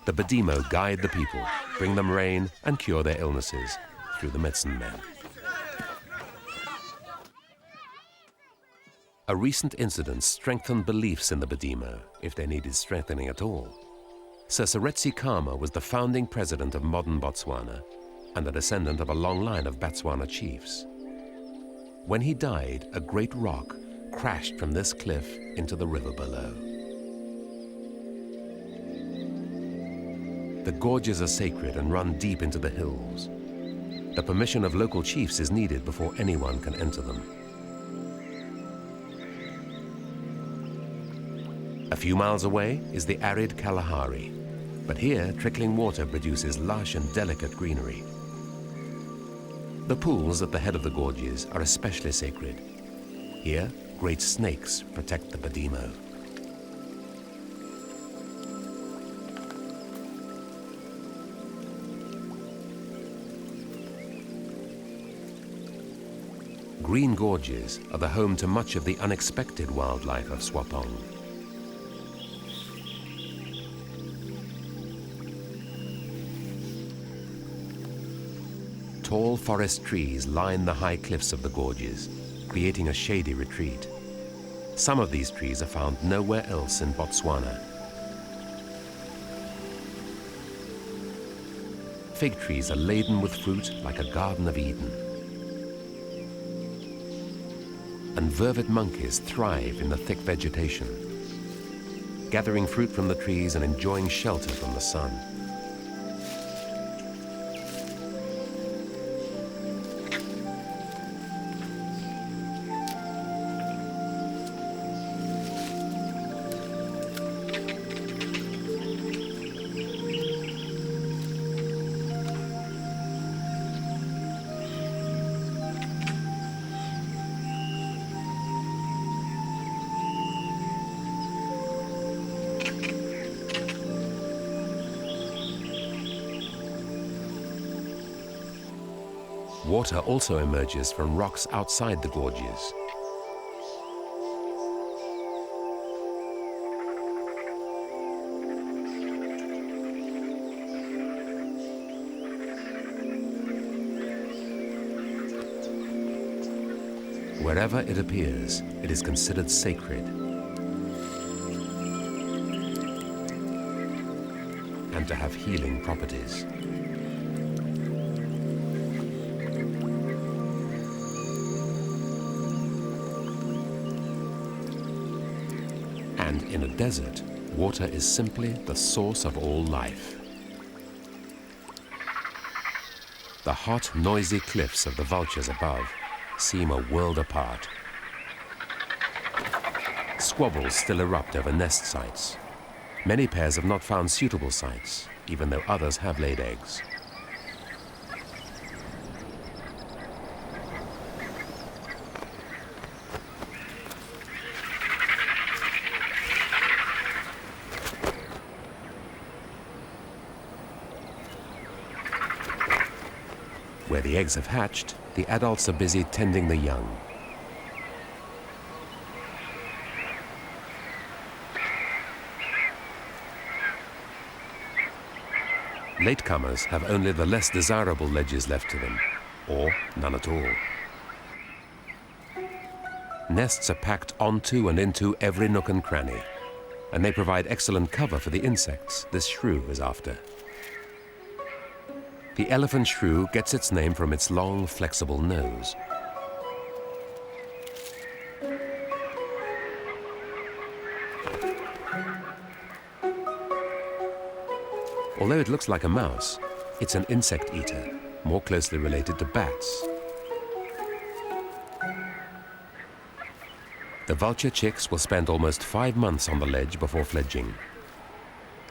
The Badimo guide the people, bring them rain, and cure their illnesses through the medicine men. A recent incident strengthened beliefs in the Badimo, if they needed strengthening at all. Sir Seretse Khama was the founding president of modern Botswana and a descendant of a long line of Botswana chiefs. When he died, a great rock crashed from this cliff into the river below. The gorges are sacred and run deep into the hills. The permission of local chiefs is needed before anyone can enter them. A few miles away is the arid Kalahari, but here trickling water produces lush and delicate greenery. The pools at the head of the gorges are especially sacred. Here, great snakes protect the Badimo. Green gorges are the home to much of the unexpected wildlife of Tswapong. Tall forest trees line the high cliffs of the gorges, creating a shady retreat. Some of these trees are found nowhere else in Botswana. Fig trees are laden with fruit like a Garden of Eden. And vervet monkeys thrive in the thick vegetation, gathering fruit from the trees and enjoying shelter from the sun. Water also emerges from rocks outside the gorges. Wherever it appears, it is considered sacred and to have healing properties. And in a desert, water is simply the source of all life. The hot, noisy cliffs of the vultures above seem a world apart. Squabbles still erupt over nest sites. Many pairs have not found suitable sites, even though others have laid eggs. Where the eggs have hatched, the adults are busy tending the young. Latecomers have only the less desirable ledges left to them, or none at all. Nests are packed onto and into every nook and cranny, and they provide excellent cover for the insects this shrew is after. The elephant shrew gets its name from its long, flexible nose. Although it looks like a mouse, it's an insect eater, more closely related to bats. The vulture chicks will spend almost 5 months on the ledge before fledging.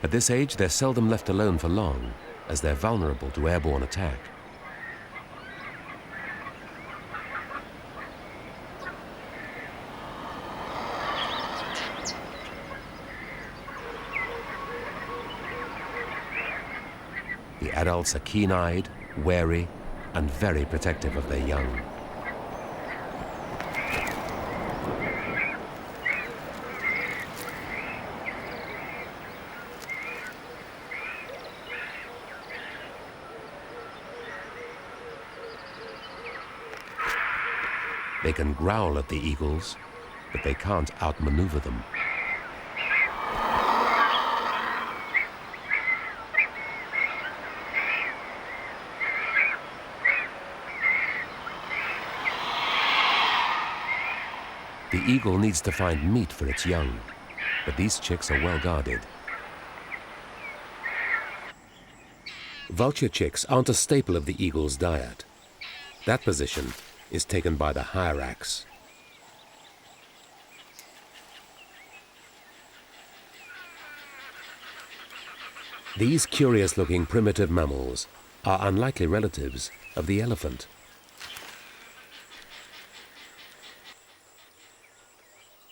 At this age, they're seldom left alone for long, as they're vulnerable to airborne attack. The adults are keen-eyed, wary, and very protective of their young. They can growl at the eagles, but they can't outmaneuver them. The eagle needs to find meat for its young, but these chicks are well guarded. Vulture chicks aren't a staple of the eagle's diet. That position is taken by the hyrax. These curious-looking primitive mammals are unlikely relatives of the elephant.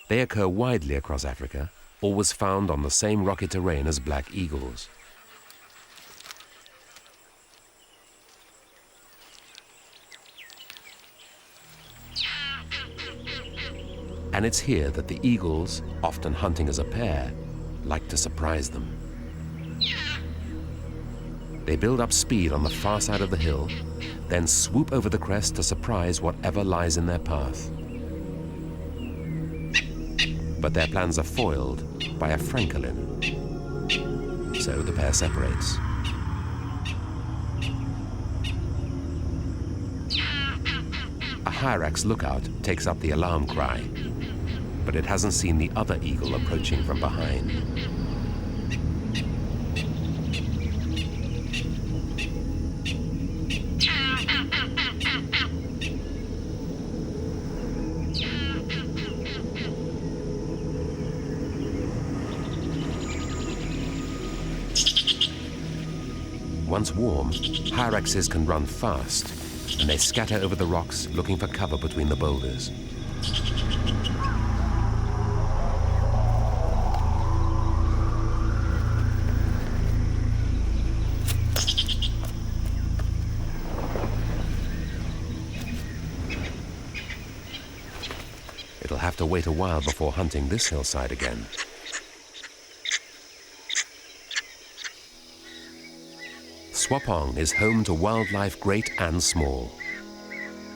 They occur widely across Africa, always found on the same rocky terrain as black eagles. And it's here that the eagles, often hunting as a pair, like to surprise them. They build up speed on the far side of the hill, then swoop over the crest to surprise whatever lies in their path. But their plans are foiled by a francolin, so the pair separates. A hyrax lookout takes up the alarm cry, but it hasn't seen the other eagle approaching from behind. Once warm, hyraxes can run fast, and they scatter over the rocks looking for cover between the boulders. It'll have to wait a while before hunting this hillside again. Tswapong is home to wildlife great and small.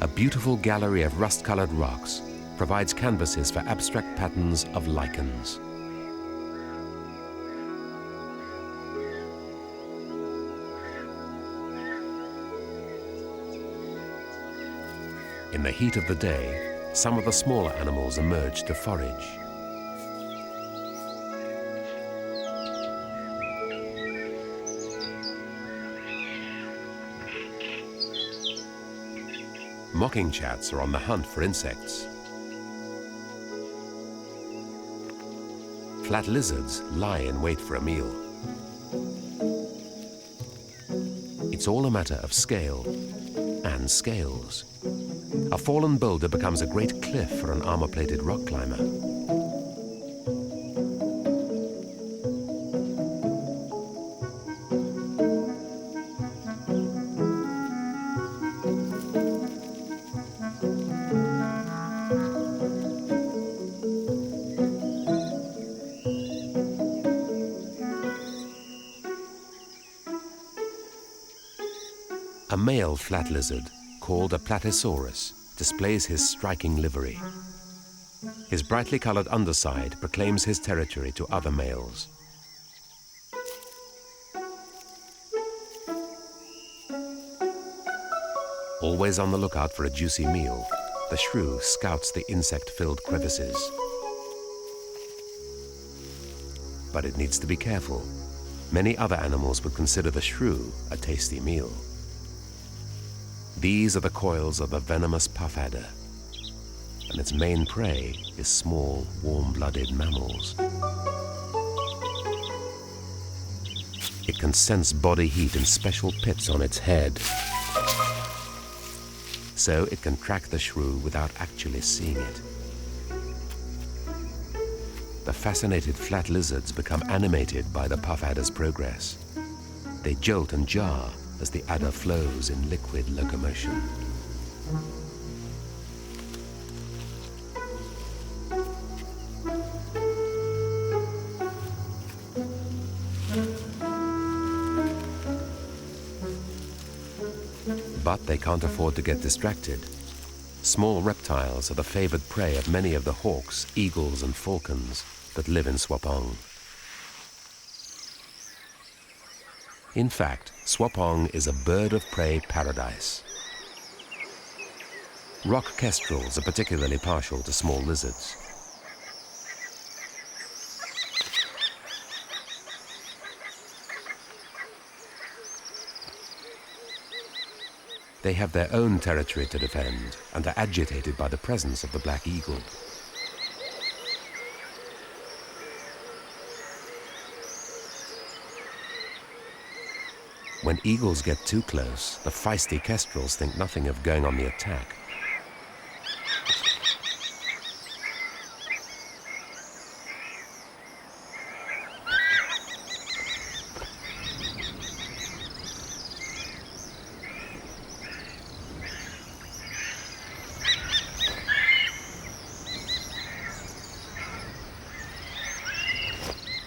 A beautiful gallery of rust-colored rocks provides canvases for abstract patterns of lichens. In the heat of the day, some of the smaller animals emerge to forage. Mocking-chats are on the hunt for insects. Flat lizards lie in wait for a meal. It's all a matter of scale and scales. A fallen boulder becomes a great cliff for an armor-plated rock climber. A male flat lizard, called a platysaurus, displays his striking livery. His brightly colored underside proclaims his territory to other males. Always on the lookout for a juicy meal, the shrew scouts the insect-filled crevices. But it needs to be careful. Many other animals would consider the shrew a tasty meal. These are the coils of the venomous puff adder, and its main prey is small, warm-blooded mammals. It can sense body heat in special pits on its head, so it can track the shrew without actually seeing it. The fascinated flat lizards become animated by the puff adder's progress. They jolt and jar as the adder flows in liquid locomotion. But they can't afford to get distracted. Small reptiles are the favored prey of many of the hawks, eagles, and falcons that live in Tswapong. In fact, Tswapong is a bird of prey paradise. Rock kestrels are particularly partial to small lizards. They have their own territory to defend and are agitated by the presence of the black eagle. When eagles get too close, the feisty kestrels think nothing of going on the attack.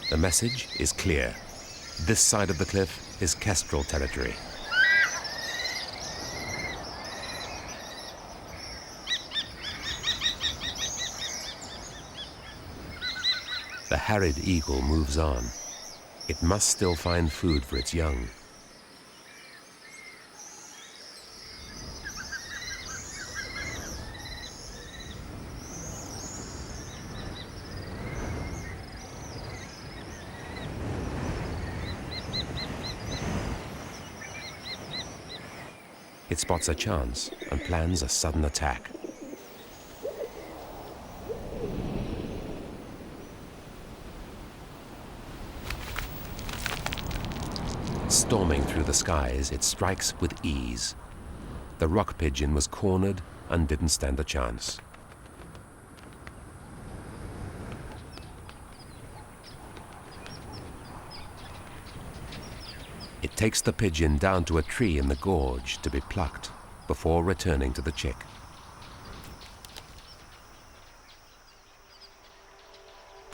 The message is clear. This side of the cliff is kestrel territory. The arid eagle moves on. It must still find food for its young. It spots a chance and plans a sudden attack. Storming through the skies, it strikes with ease. The rock pigeon was cornered and didn't stand a chance. It takes the pigeon down to a tree in the gorge to be plucked before returning to the chick.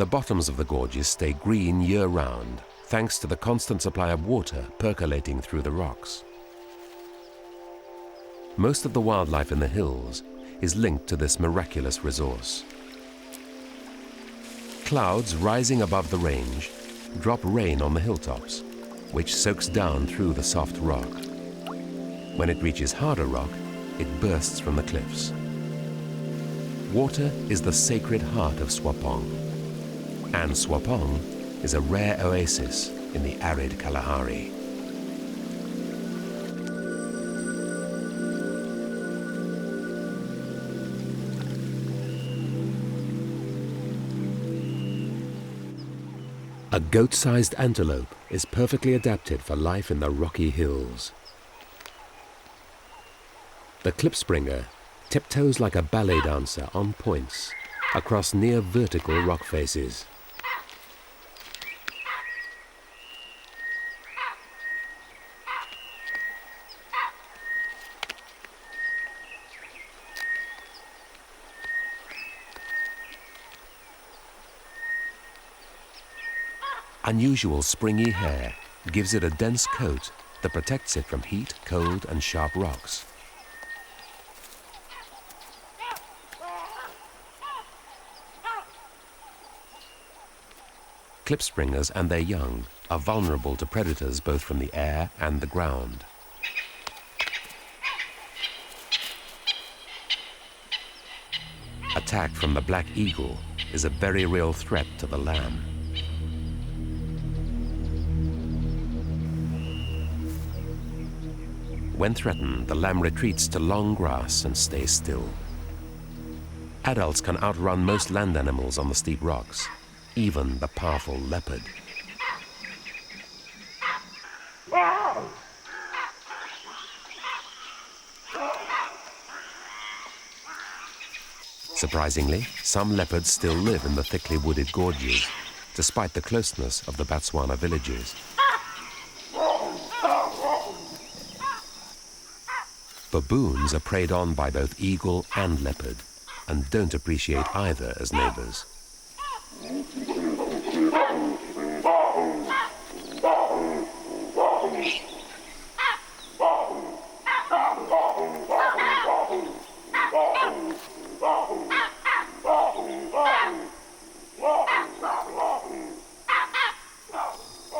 The bottoms of the gorges stay green year-round, thanks to the constant supply of water percolating through the rocks. Most of the wildlife in the hills is linked to this miraculous resource. Clouds rising above the range drop rain on the hilltops, which soaks down through the soft rock. When it reaches harder rock, it bursts from the cliffs. Water is the sacred heart of Tswapong, and Tswapong is a rare oasis in the arid Kalahari. A goat-sized antelope is perfectly adapted for life in the rocky hills. The klipspringer tiptoes like a ballet dancer on points across near vertical rock faces. Unusual springy hair gives it a dense coat that protects it from heat, cold, and sharp rocks. Klipspringers and their young are vulnerable to predators both from the air and the ground. Attack from the black eagle is a very real threat to the lamb. When threatened, the lamb retreats to long grass and stays still. Adults can outrun most land animals on the steep rocks, even the powerful leopard. Surprisingly, some leopards still live in the thickly wooded gorges, despite the closeness of the Botswana villages. Baboons are preyed on by both eagle and leopard, and don't appreciate either as neighbors.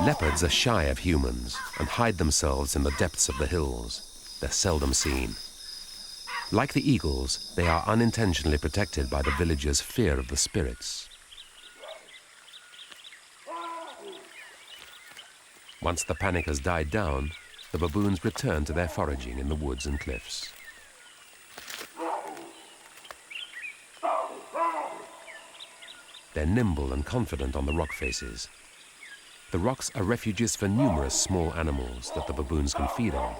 Leopards are shy of humans and hide themselves in the depths of the hills. They're seldom seen. Like the eagles, they are unintentionally protected by the villagers' fear of the spirits. Once the panic has died down, the baboons return to their foraging in the woods and cliffs. They're nimble and confident on the rock faces. The rocks are refuges for numerous small animals that the baboons can feed on.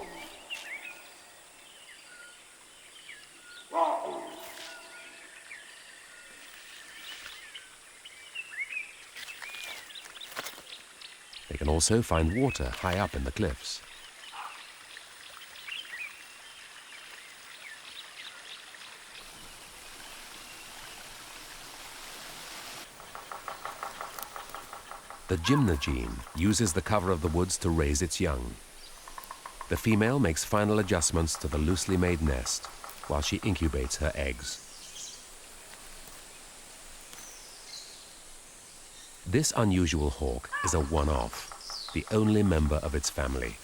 They can also find water high up in the cliffs. The gymnogene uses the cover of the woods to raise its young. The female makes final adjustments to the loosely made nest while she incubates her eggs. This unusual hawk is a one-off, the only member of its family.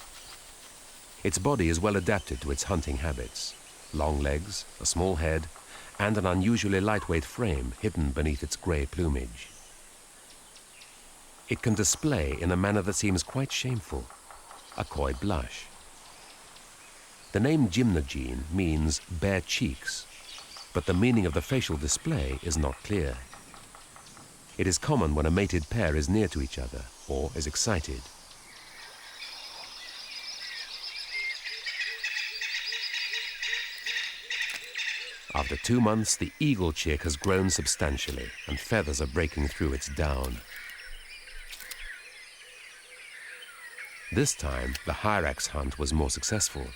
Its body is well adapted to its hunting habits. Long legs, a small head, and an unusually lightweight frame hidden beneath its grey plumage. It can display in a manner that seems quite shameful, a coy blush. The name gymnogene means bare cheeks, but the meaning of the facial display is not clear. It is common when a mated pair is near to each other or is excited. After 2 months, the eagle chick has grown substantially and feathers are breaking through its down. This time, the hyrax hunt was more successful.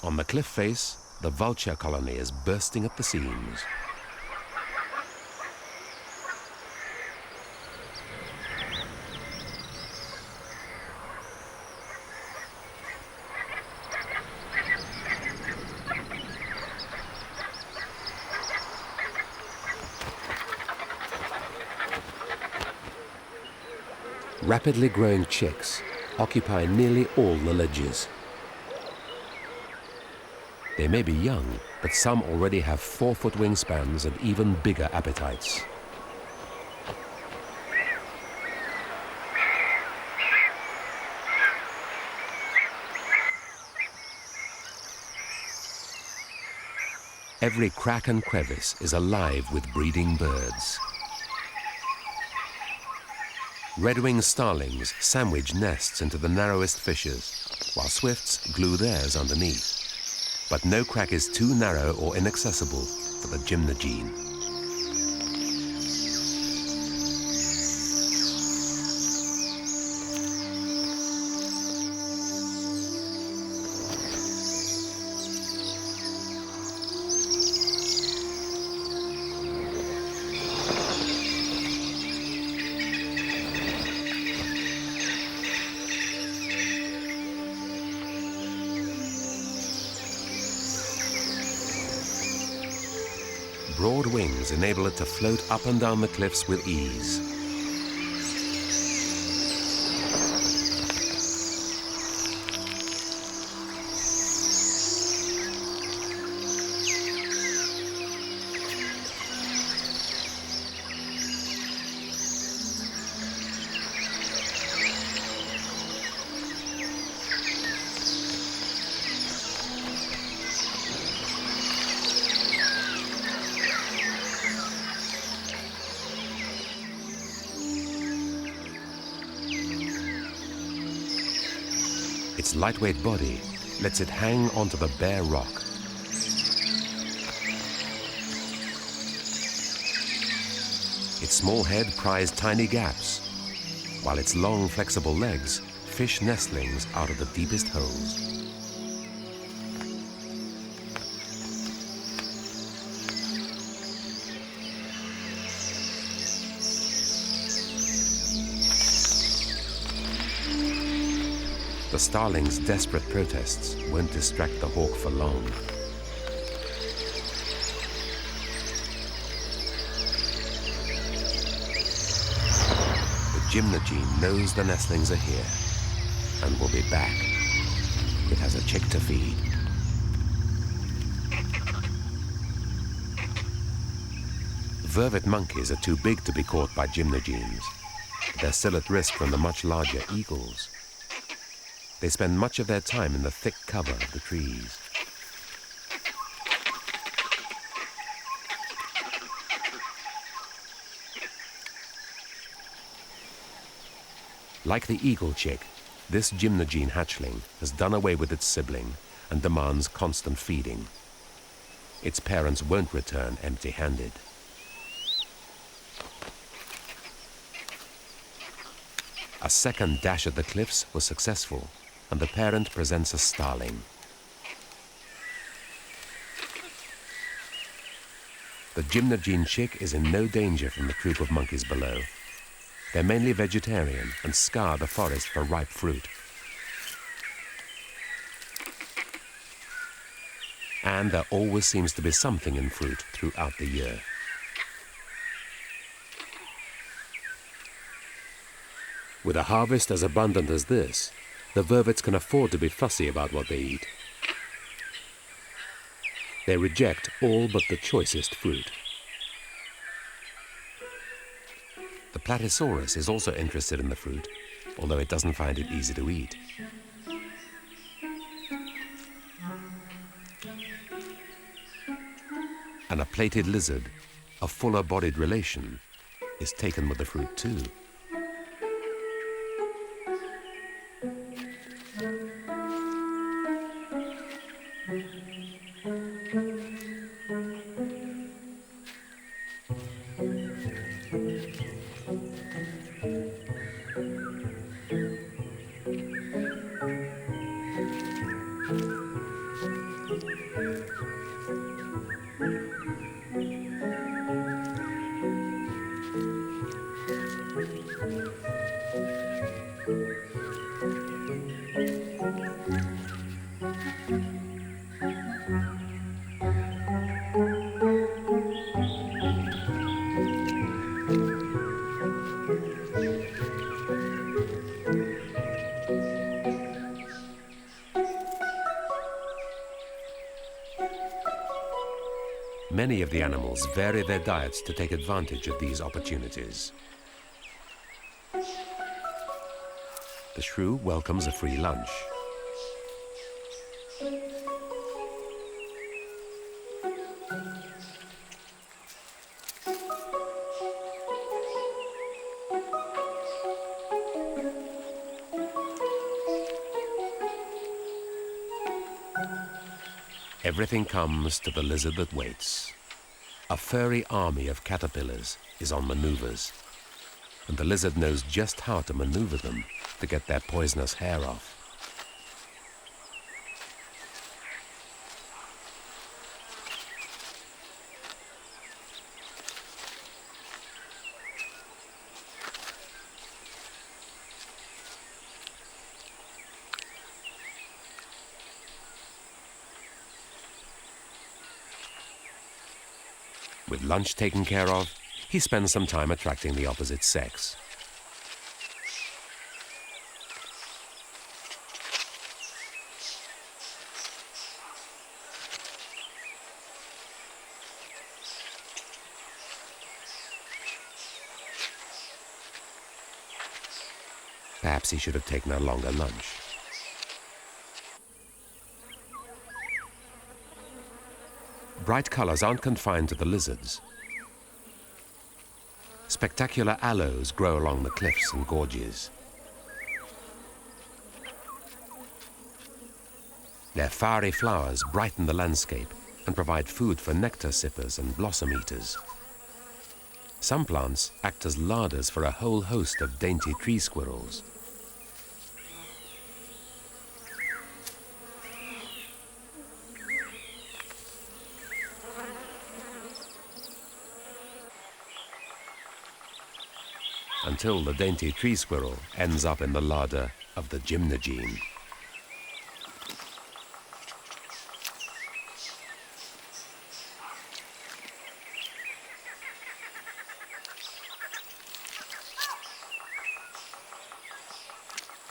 On the cliff face, the vulture colony is bursting at the seams. Rapidly growing chicks occupy nearly all the ledges. They may be young, but some already have 4-foot wingspans and even bigger appetites. Every crack and crevice is alive with breeding birds. Red-winged starlings sandwich nests into the narrowest fissures, while swifts glue theirs underneath. But no crack is too narrow or inaccessible for the gymnogene. Broad wings enable it to float up and down the cliffs with ease. Its lightweight body lets it hang onto the bare rock. Its small head pries tiny gaps, while its long, flexible legs fish nestlings out of the deepest holes. The starling's desperate protests won't distract the hawk for long. The gymnogene knows the nestlings are here and will be back. It has a chick to feed. Vervet monkeys are too big to be caught by gymnogenes. They're still at risk from the much larger eagles. They spend much of their time in the thick cover of the trees. Like the eagle chick, this gymnogene hatchling has done away with its sibling and demands constant feeding. Its parents won't return empty-handed. A second dash at the cliffs was successful, and the parent presents a starling. The gymnogene chick is in no danger from the troop of monkeys below. They're mainly vegetarian and scour the forest for ripe fruit. And there always seems to be something in fruit throughout the year. With a harvest as abundant as this, the vervets can afford to be fussy about what they eat. They reject all but the choicest fruit. The Platysaurus is also interested in the fruit, although it doesn't find it easy to eat. And a plated lizard, a fuller-bodied relation, is taken with the fruit too. Many of the animals vary their diets to take advantage of these opportunities. The shrew welcomes a free lunch. Everything comes to the lizard that waits. A furry army of caterpillars is on maneuvers, and the lizard knows just how to maneuver them to get their poisonous hair off. With lunch taken care of, he spends some time attracting the opposite sex. Perhaps he should have taken a longer lunch. Bright colors aren't confined to the lizards. Spectacular aloes grow along the cliffs and gorges. Their fiery flowers brighten the landscape and provide food for nectar sippers and blossom eaters. Some plants act as larders for a whole host of dainty tree squirrels. Until the dainty tree squirrel ends up in the larder of the gymnogene.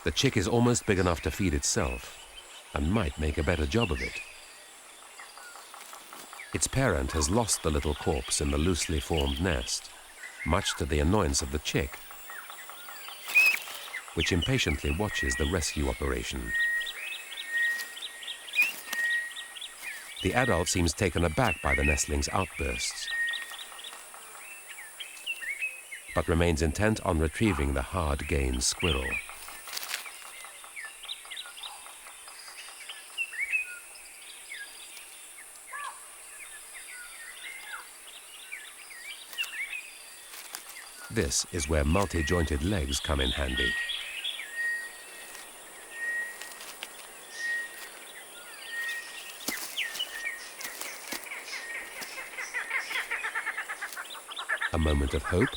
The chick is almost big enough to feed itself and might make a better job of it. Its parent has lost the little corpse in the loosely formed nest, much to the annoyance of the chick, which impatiently watches the rescue operation. The adult seems taken aback by the nestling's outbursts, but remains intent on retrieving the hard-gained squirrel. This is where multi-jointed legs come in handy. A moment of hope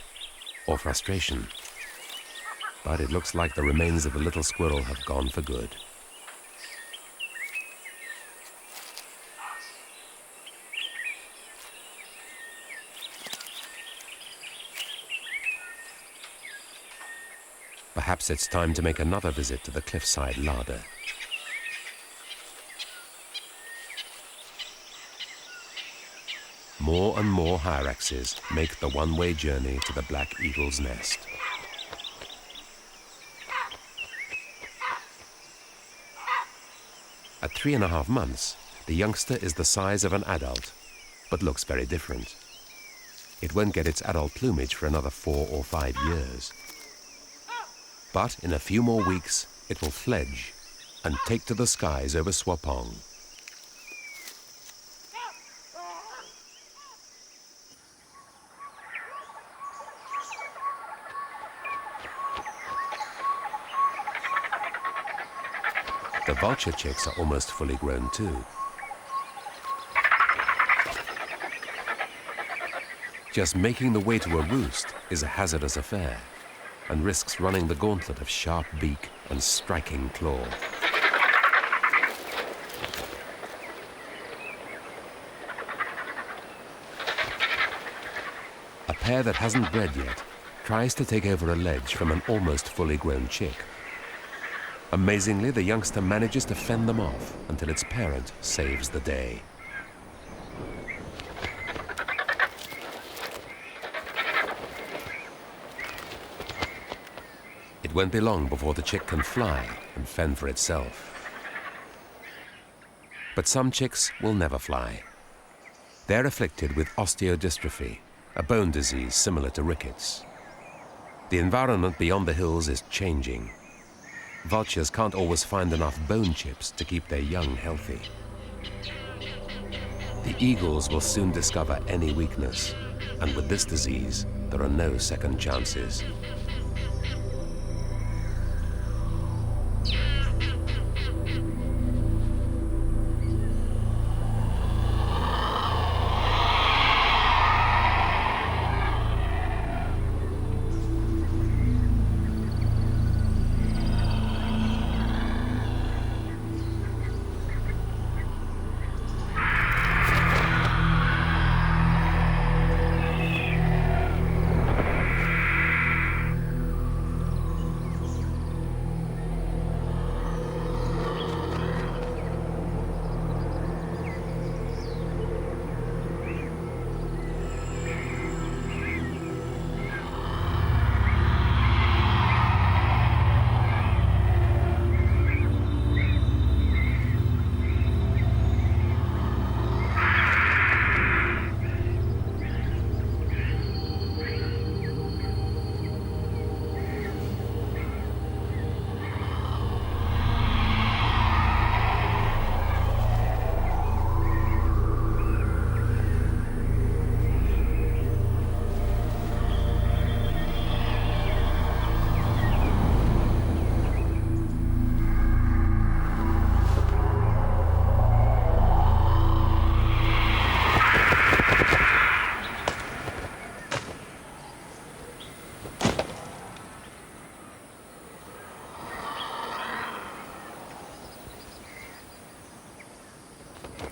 or frustration. But it looks like the remains of the little squirrel have gone for good. Perhaps it's time to make another visit to the cliffside larder. More and more hyraxes make the one-way journey to the black eagle's nest. At 3.5 months, the youngster is the size of an adult, but looks very different. It won't get its adult plumage for another 4 or 5 years. But in a few more weeks, it will fledge and take to the skies over Tswapong. The vulture chicks are almost fully grown too. Just making the way to a roost is a hazardous affair, and risks running the gauntlet of sharp beak and striking claw. A pair that hasn't bred yet tries to take over a ledge from an almost fully grown chick. Amazingly, the youngster manages to fend them off until its parent saves the day. won't be long before the chick can fly and fend for itself. But some chicks will never fly. They're afflicted with osteodystrophy, a bone disease similar to rickets. The environment beyond the hills is changing. Vultures can't always find enough bone chips to keep their young healthy. The eagles will soon discover any weakness, and with this disease, there are no second chances.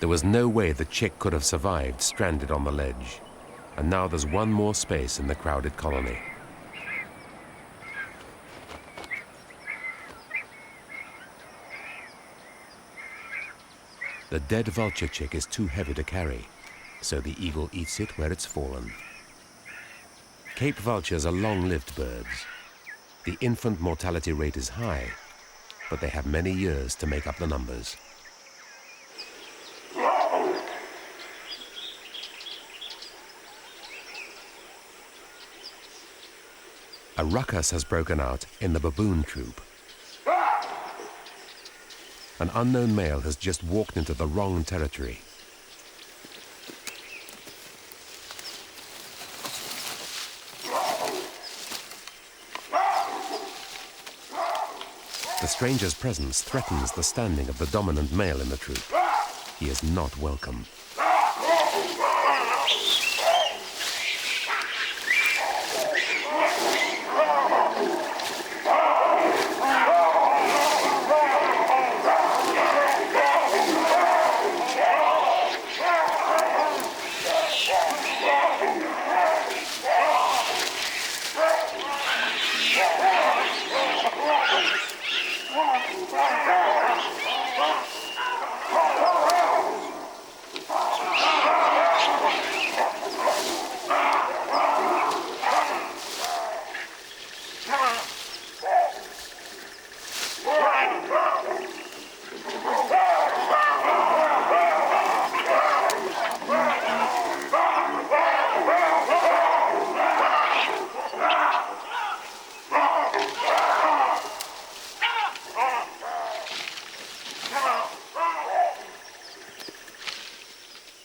There was no way the chick could have survived stranded on the ledge. And now there's one more space in the crowded colony. The dead vulture chick is too heavy to carry, so the eagle eats it where it's fallen. Cape vultures are long-lived birds. The infant mortality rate is high, but they have many years to make up the numbers. A ruckus has broken out in the baboon troop. An unknown male has just walked into the wrong territory. The stranger's presence threatens the standing of the dominant male in the troop. He is not welcome.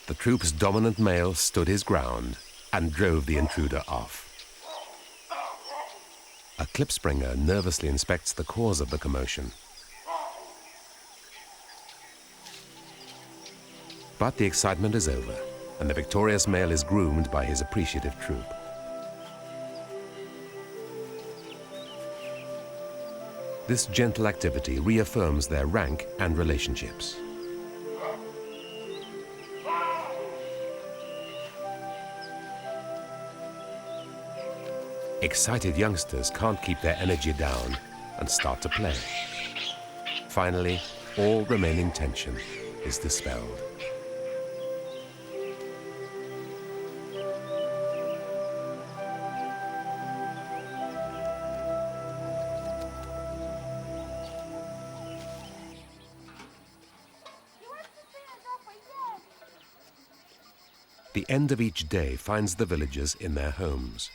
The troop's dominant male stood his ground and drove the intruder off. A klipspringer nervously inspects the cause of the commotion. But the excitement is over, and the victorious male is groomed by his appreciative troop. This gentle activity reaffirms their rank and relationships. Excited youngsters can't keep their energy down and start to play. Finally, all remaining tension is dispelled. the end of each day finds the villagers in their homes.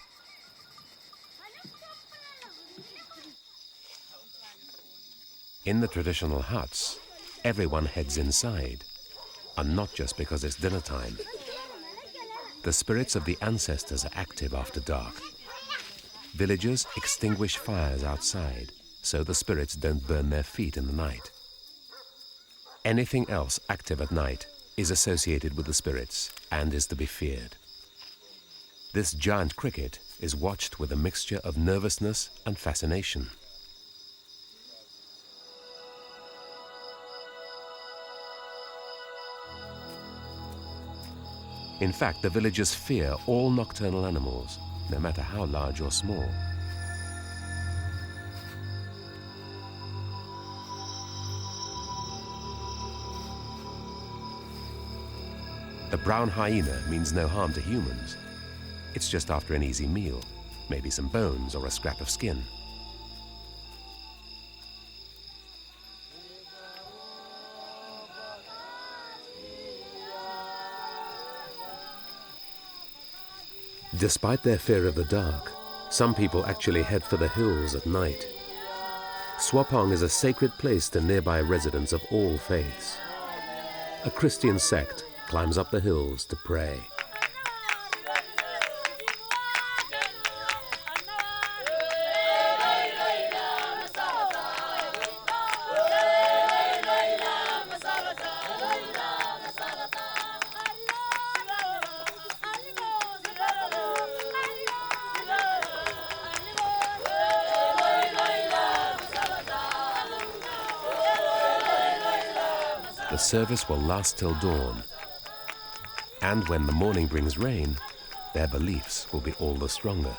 In the traditional huts, everyone heads inside, and not just because it's dinner time. The spirits of the ancestors are active after dark. Villagers extinguish fires outside, so the spirits don't burn their feet in the night. Anything else active at night is associated with the spirits and is to be feared. This giant cricket is watched with a mixture of nervousness and fascination. In fact, the villagers fear all nocturnal animals, no matter how large or small. The brown hyena means no harm to humans. It's just after an easy meal, maybe some bones or a scrap of skin. Despite their fear of the dark, some people actually head for the hills at night. Tswapong is a sacred place to nearby residents of all faiths. A Christian sect climbs up the hills to pray. The service will last till dawn, and when the morning brings rain, their beliefs will be all the stronger.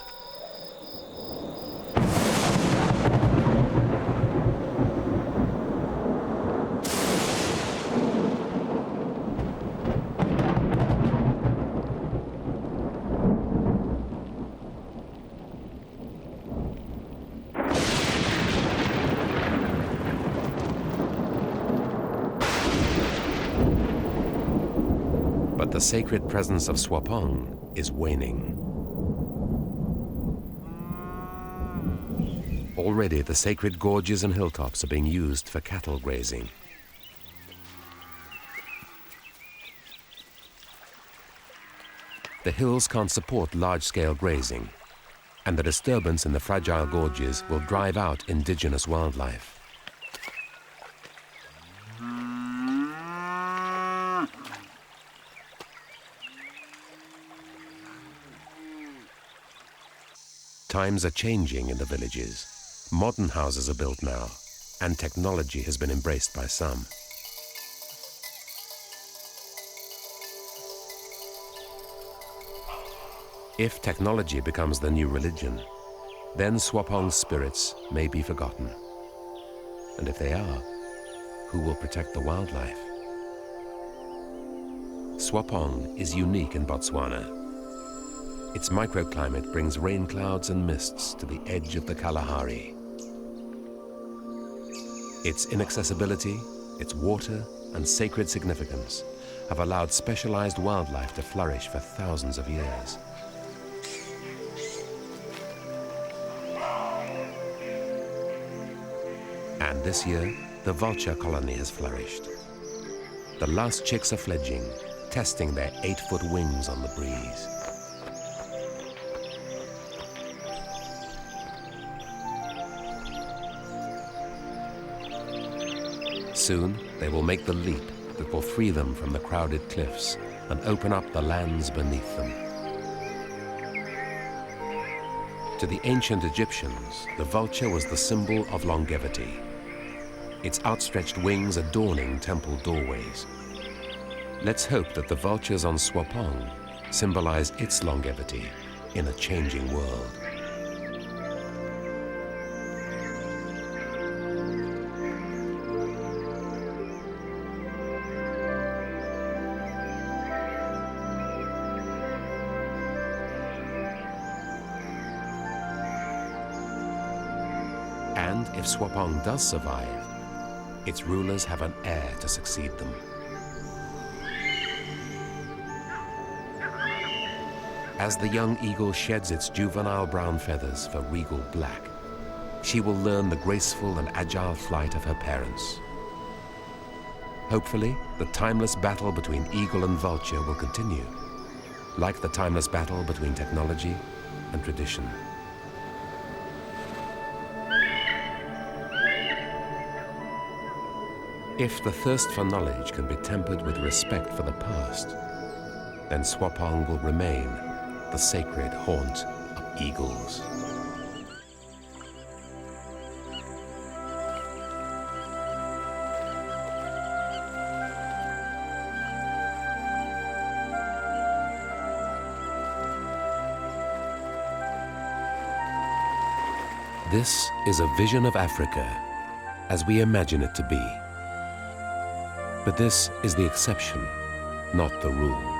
But the sacred presence of Tswapong is waning. Already the sacred gorges and hilltops are being used for cattle grazing. The hills can't support large-scale grazing, and the disturbance in the fragile gorges will drive out indigenous wildlife. Times are changing in the villages. Modern houses are built now, and technology has been embraced by some. If technology becomes the new religion, then Tswapong's spirits may be forgotten. And if they are, who will protect the wildlife? Tswapong is unique in Botswana. Its microclimate brings rain clouds and mists to the edge of the Kalahari. Its inaccessibility, its water, and sacred significance have allowed specialized wildlife to flourish for thousands of years. And this year, the vulture colony has flourished. The last chicks are fledging, testing their 8-foot wings on the breeze. Soon, they will make the leap that will free them from the crowded cliffs and open up the lands beneath them. To the ancient Egyptians, the vulture was the symbol of longevity, its outstretched wings adorning temple doorways. Let's hope that the vultures on Tswapong symbolize its longevity in a changing world. And if Tswapong does survive, its rulers have an heir to succeed them. As the young eagle sheds its juvenile brown feathers for regal black, she will learn the graceful and agile flight of her parents. Hopefully, the timeless battle between eagle and vulture will continue, like the timeless battle between technology and tradition. If the thirst for knowledge can be tempered with respect for the past, then Tswapong will remain the sacred haunt of eagles. This is a vision of Africa as we imagine it to be. But this is the exception, not the rule.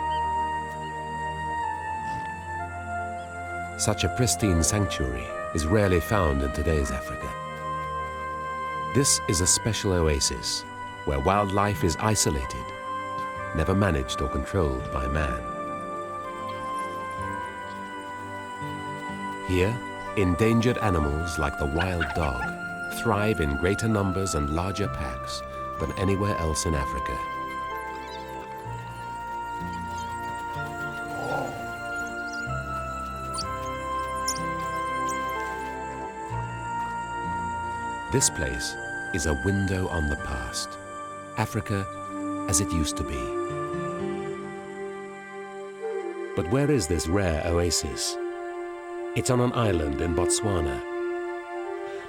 Such a pristine sanctuary is rarely found in today's Africa. This is a special oasis where wildlife is isolated, never managed or controlled by man. Here, endangered animals like the wild dog thrive in greater numbers and larger packs than anywhere else in Africa. This place is a window on the past, Africa as it used to be. But where is this rare oasis? It's on an island in Botswana.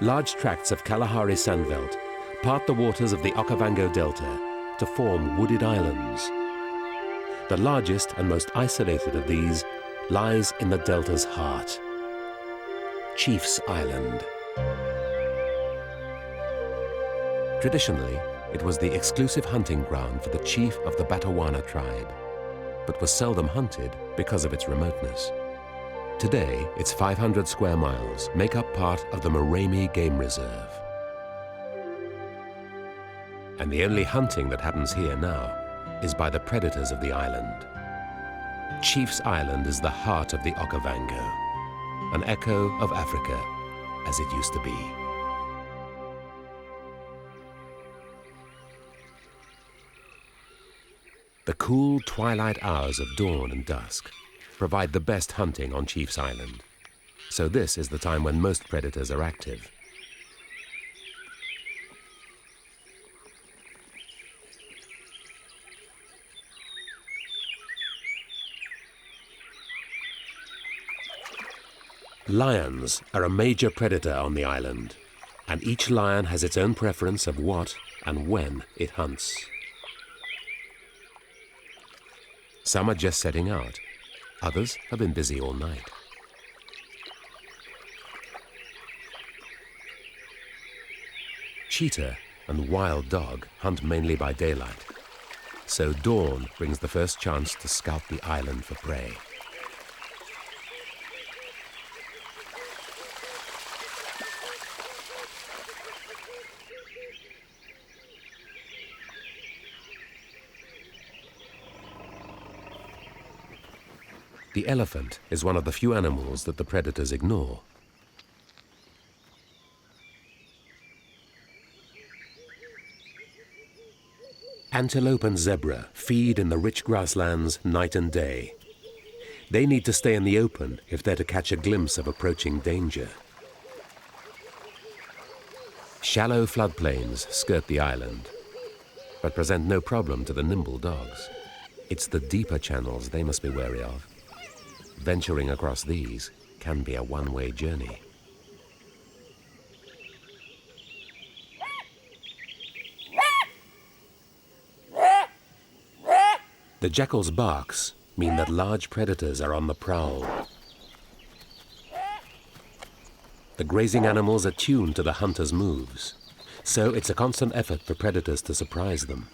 Large tracts of Kalahari sandveld part the waters of the Okavango Delta to form wooded islands. The largest and most isolated of these lies in the delta's heart, Chief's Island. Traditionally, it was the exclusive hunting ground for the chief of the Botswana tribe, but was seldom hunted because of its remoteness. Today, its 500 square miles make up part of the Moremi Game Reserve. And the only hunting that happens here now is by the predators of the island. Chief's Island is the heart of the Okavango, an echo of Africa as it used to be. The cool twilight hours of dawn and dusk provide the best hunting on Chief's Island, so this is the time when most predators are active. Lions are a major predator on the island, and each lion has its own preference of what and when it hunts. Some are just setting out. Others have been busy all night. Cheetah and wild dog hunt mainly by daylight, so dawn brings the first chance to scout the island for prey. The elephant is one of the few animals that the predators ignore. Antelope and zebra feed in the rich grasslands night and day. They need to stay in the open if they're to catch a glimpse of approaching danger. Shallow floodplains skirt the island, but present no problem to the nimble dogs. It's the deeper channels they must be wary of. Venturing across these can be a one-way journey. The jackal's barks mean that large predators are on the prowl. The grazing animals are tuned to the hunter's moves, so it's a constant effort for predators to surprise them.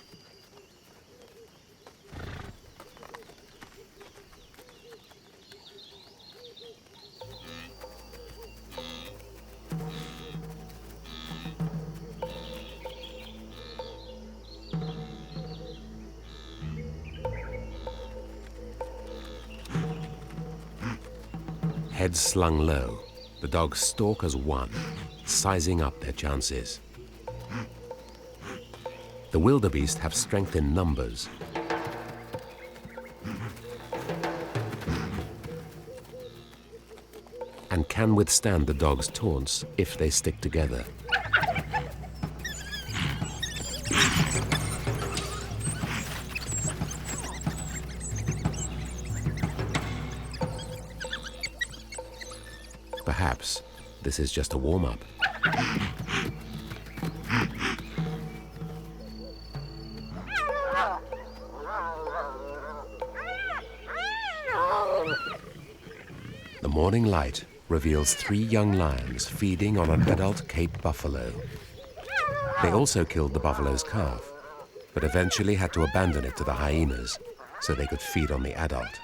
Heads slung low, the dogs stalk as one, sizing up their chances. The wildebeest have strength in numbers. And can withstand the dogs' taunts if they stick together. Perhaps this is just a warm-up. The morning light reveals 3 young lions feeding on an adult Cape buffalo. They also killed the buffalo's calf, but eventually had to abandon it to the hyenas so they could feed on the adult.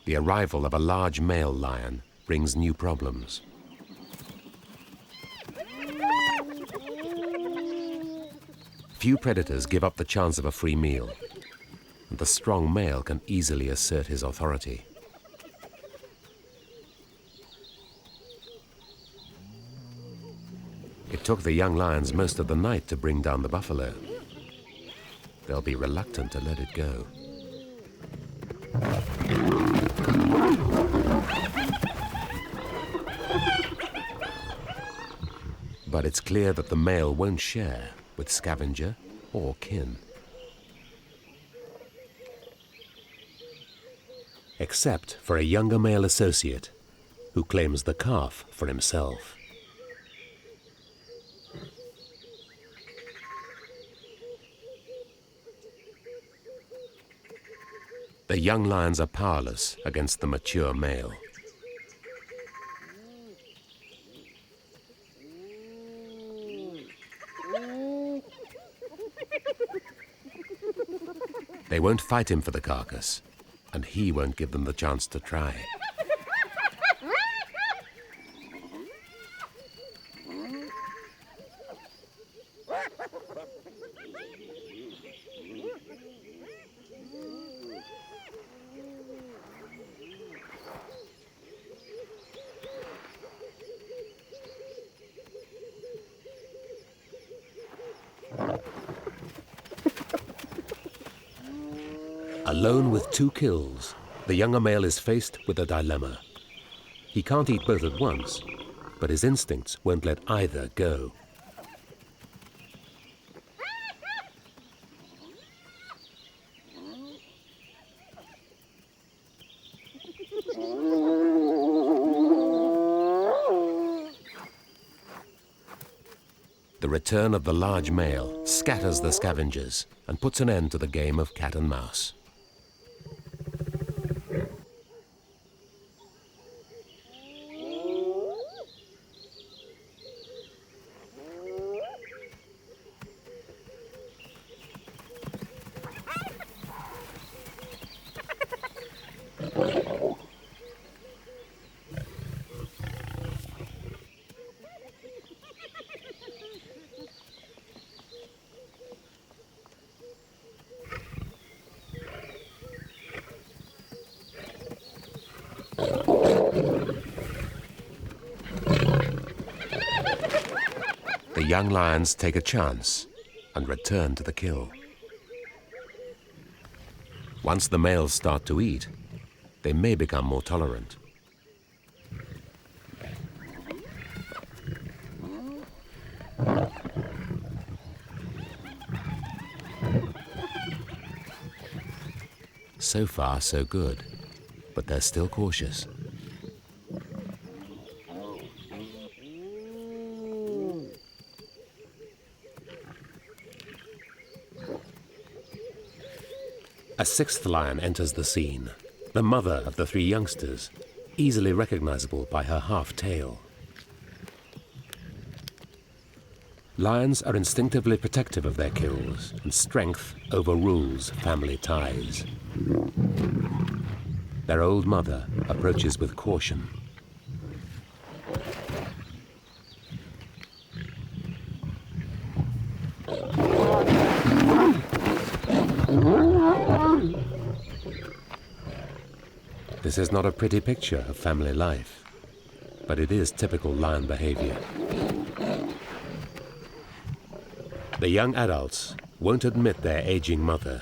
The arrival of a large male lion brings new problems. Few predators give up the chance of a free meal, and the strong male can easily assert his authority. It took the young lions most of the night to bring down the buffalo. They'll be reluctant to let it go. But it's clear that the male won't share with scavenger or kin. Except for a younger male associate who claims the calf for himself. The young lions are powerless against the mature male. They won't fight him for the carcass, and he won't give them the chance to try. Alone with 2 kills, the younger male is faced with a dilemma. He can't eat both at once, but his instincts won't let either go. The return of the large male scatters the scavengers and puts an end to the game of cat and mouse. The young lions take a chance and return to the kill. Once the males start to eat, they may become more tolerant. So far, so good, but they're still cautious. A 6th lion enters the scene, the mother of the 3 youngsters, easily recognizable by her half-tail. Lions are instinctively protective of their kills, and strength overrules family ties. Their old mother approaches with caution. This is not a pretty picture of family life, but it is typical lion behavior. The young adults won't admit their aging mother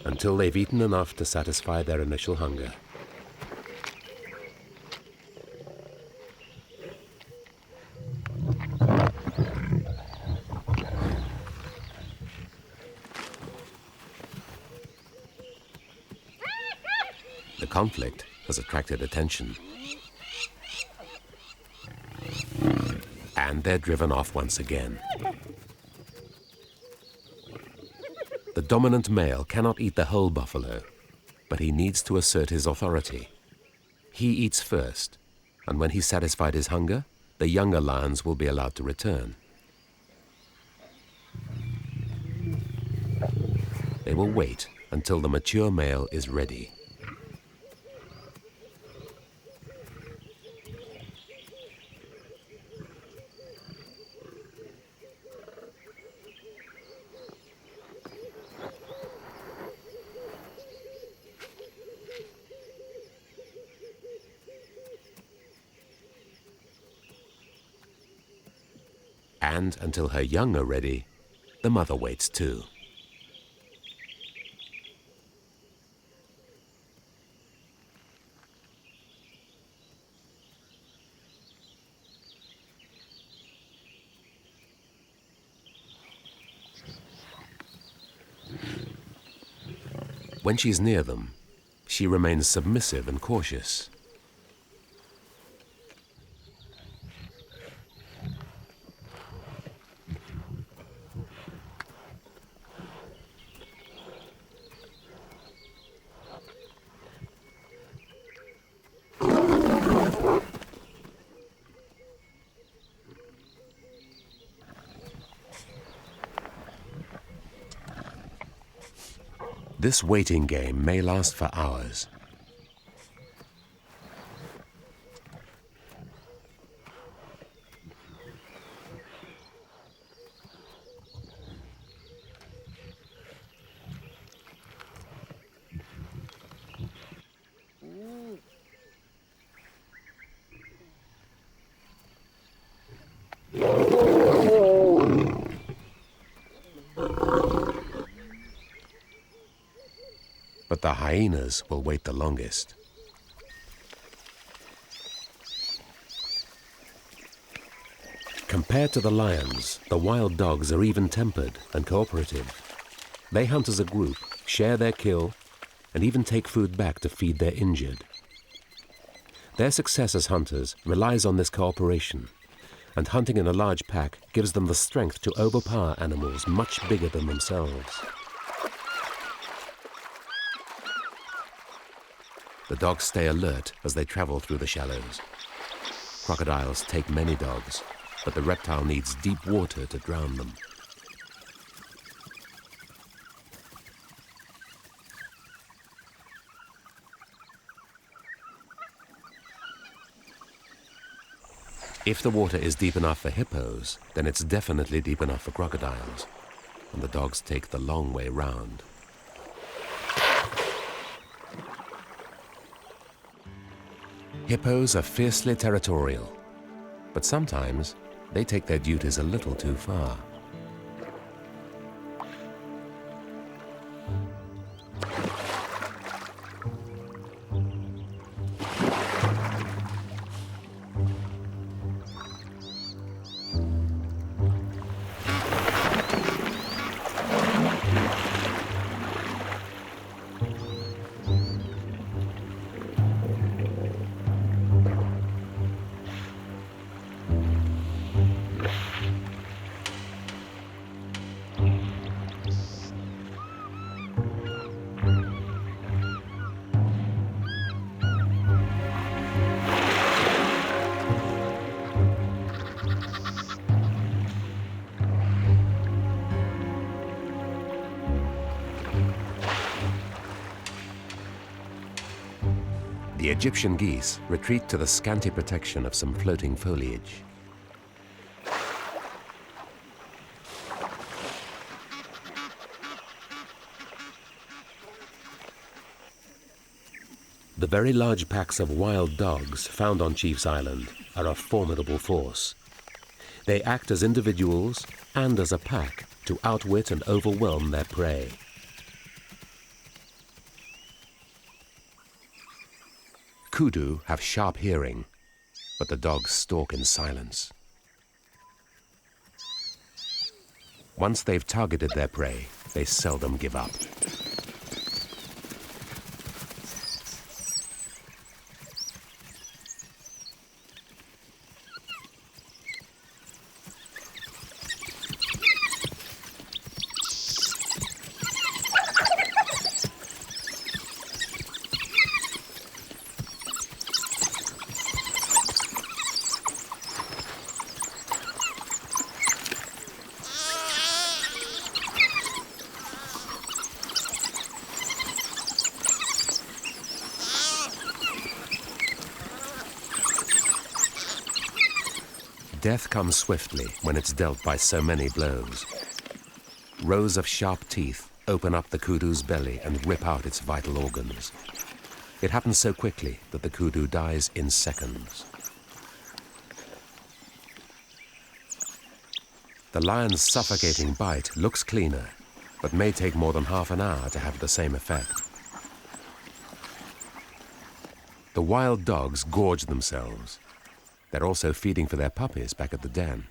until they've eaten enough to satisfy their initial hunger. The conflict has attracted attention. And they're driven off once again. The dominant male cannot eat the whole buffalo, but he needs to assert his authority. He eats first, and when he's satisfied his hunger, the younger lions will be allowed to return. They will wait until the mature male is ready. And until her young are ready, the mother waits too. When she's near them, she remains submissive and cautious. This waiting game may last for hours. But the hyenas will wait the longest. Compared to the lions, the wild dogs are even-tempered and cooperative. They hunt as a group, share their kill, and even take food back to feed their injured. Their success as hunters relies on this cooperation, and hunting in a large pack gives them the strength to overpower animals much bigger than themselves. The dogs stay alert as they travel through the shallows. Crocodiles take many dogs, but the reptile needs deep water to drown them. If the water is deep enough for hippos, then it's definitely deep enough for crocodiles, and the dogs take the long way round. Hippos are fiercely territorial, but sometimes they take their duties a little too far. The Egyptian geese retreat to the scanty protection of some floating foliage. The very large packs of wild dogs found on Chief's Island are a formidable force. They act as individuals and as a pack to outwit and overwhelm their prey. Kudu have sharp hearing, but the dogs stalk in silence. Once they've targeted their prey, they seldom give up. Death comes swiftly when it's dealt by so many blows. Rows of sharp teeth open up the kudu's belly and rip out its vital organs. It happens so quickly that the kudu dies in seconds. The lion's suffocating bite looks cleaner, but may take more than half an hour to have the same effect. The wild dogs gorge themselves. They're also feeding for their puppies back at the den.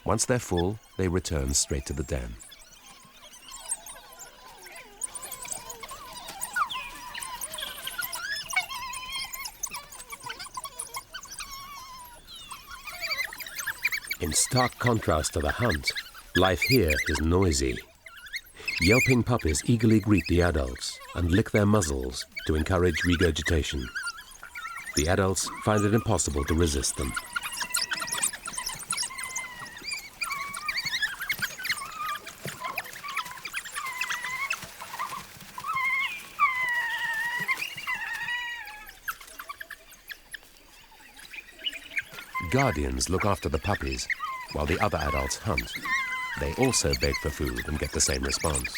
Once they're full, they return straight to the den. In stark contrast to the hunt, life here is noisy. Yelping puppies eagerly greet the adults and lick their muzzles to encourage regurgitation. The adults find it impossible to resist them. Guardians look after the puppies while the other adults hunt. They also beg for food and get the same response.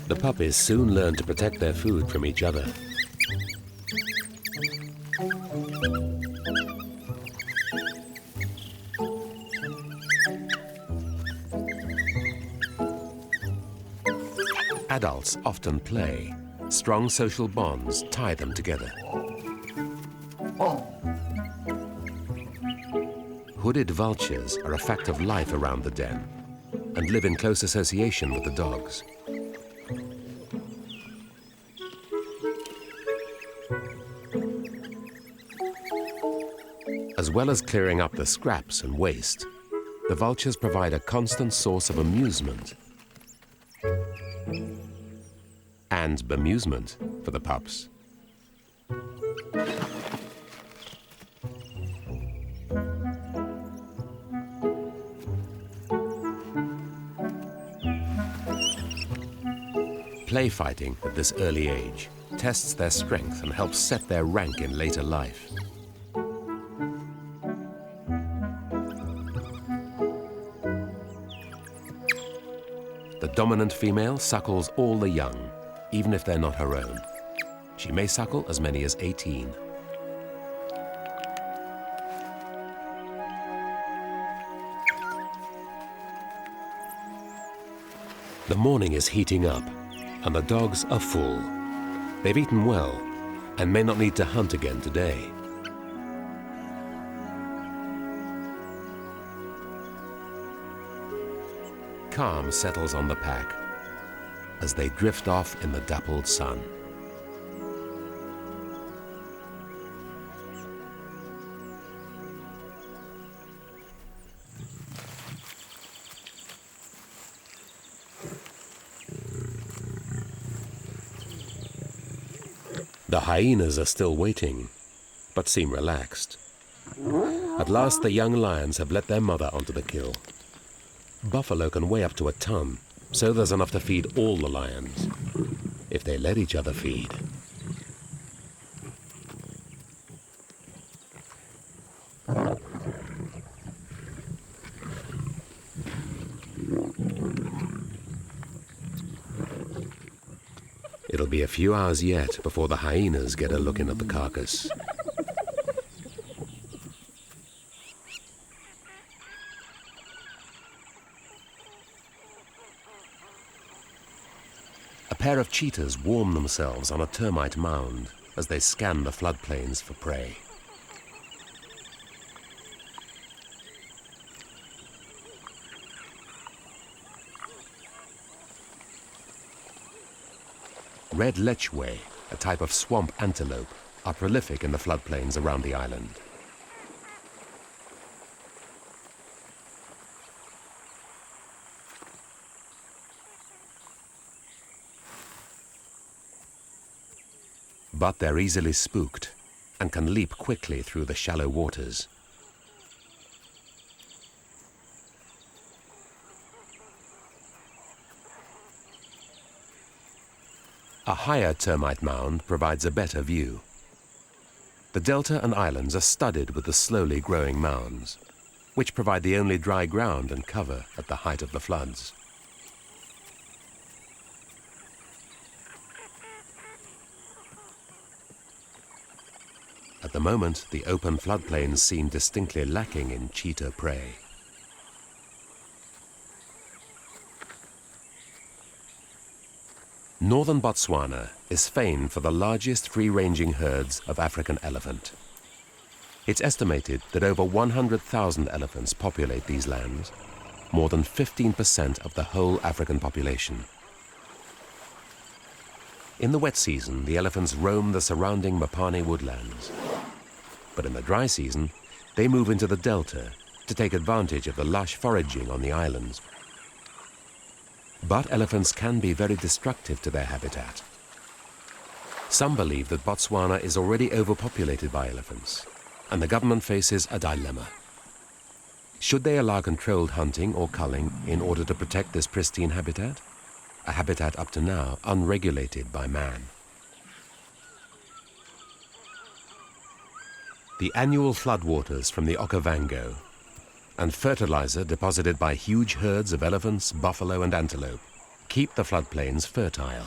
The puppies soon learn to protect their food from each other. Adults often play. Strong social bonds tie them together. Hooded vultures are a fact of life around the den and live in close association with the dogs. As well as clearing up the scraps and waste, the vultures provide a constant source of amusement and bemusement for the pups. Play fighting at this early age tests their strength and helps set their rank in later life. The dominant female suckles all the young, even if they're not her own. She may suckle as many as 18. The morning is heating up, and the dogs are full. They've eaten well, and may not need to hunt again today. Calm settles on the pack as they drift off in the dappled sun. The hyenas are still waiting, but seem relaxed. At last, the young lions have let their mother onto the kill. Buffalo can weigh up to a ton, so there's enough to feed all the lions, if they let each other feed. It'll be a few hours yet before the hyenas get a look in at the carcass. A pair of cheetahs warm themselves on a termite mound as they scan the floodplains for prey. Red lechwe, a type of swamp antelope, are prolific in the floodplains around the island. But they're easily spooked and can leap quickly through the shallow waters. A higher termite mound provides a better view. The delta and islands are studded with the slowly growing mounds, which provide the only dry ground and cover at the height of the floods. At the moment, the open floodplains seem distinctly lacking in cheetah prey. Northern Botswana is famed for the largest free-ranging herds of African elephant. It's estimated that over 100,000 elephants populate these lands, more than 15% of the whole African population. In the wet season, the elephants roam the surrounding Mopane woodlands. But in the dry season, they move into the delta to take advantage of the lush foraging on the islands. But elephants can be very destructive to their habitat. Some believe that Botswana is already overpopulated by elephants, and the government faces a dilemma. Should they allow controlled hunting or culling in order to protect this pristine habitat? A habitat up to now unregulated by man. The annual floodwaters from the Okavango and fertilizer deposited by huge herds of elephants, buffalo and antelope keep the floodplains fertile.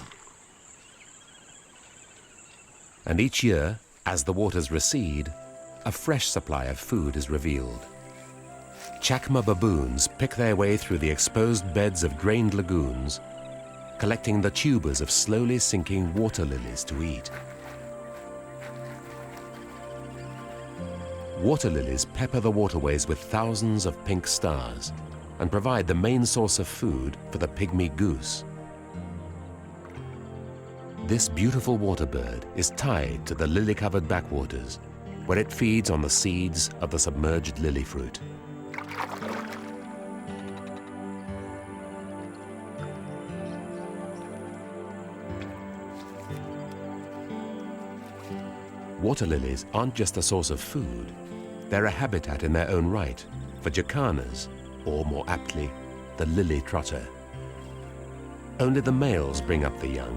And each year, as the waters recede, a fresh supply of food is revealed. Chacma baboons pick their way through the exposed beds of drained lagoons, collecting the tubers of slowly sinking water lilies to eat. Water lilies pepper the waterways with thousands of pink stars and provide the main source of food for the pygmy goose. This beautiful water bird is tied to the lily-covered backwaters, where it feeds on the seeds of the submerged lily fruit. Water lilies aren't just a source of food. They're a habitat in their own right for jacanas, or more aptly, the lily trotter. Only the males bring up the young,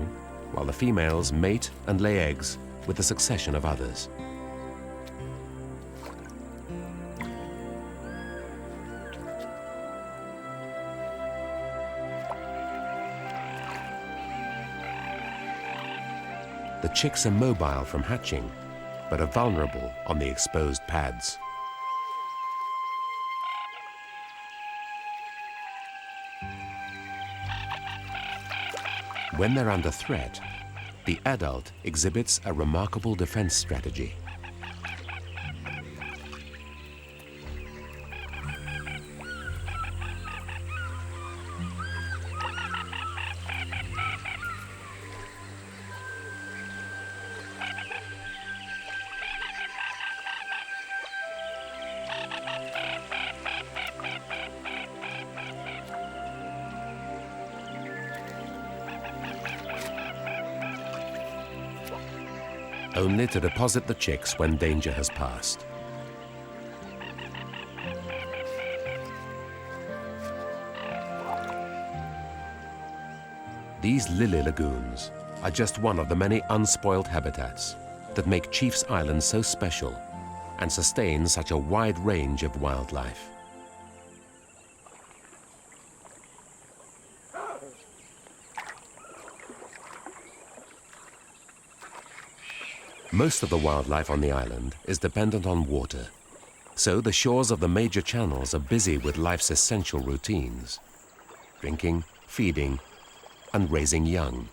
while the females mate and lay eggs with a succession of others. The chicks are mobile from hatching, but are vulnerable on the exposed pads. When they're under threat, the adult exhibits a remarkable defense strategy. Only to deposit the chicks when danger has passed. These lily lagoons are just one of the many unspoiled habitats that make Chiefs Island so special and sustain such a wide range of wildlife. Most of the wildlife on the island is dependent on water, so the shores of the major channels are busy with life's essential routines: drinking, feeding, and raising young.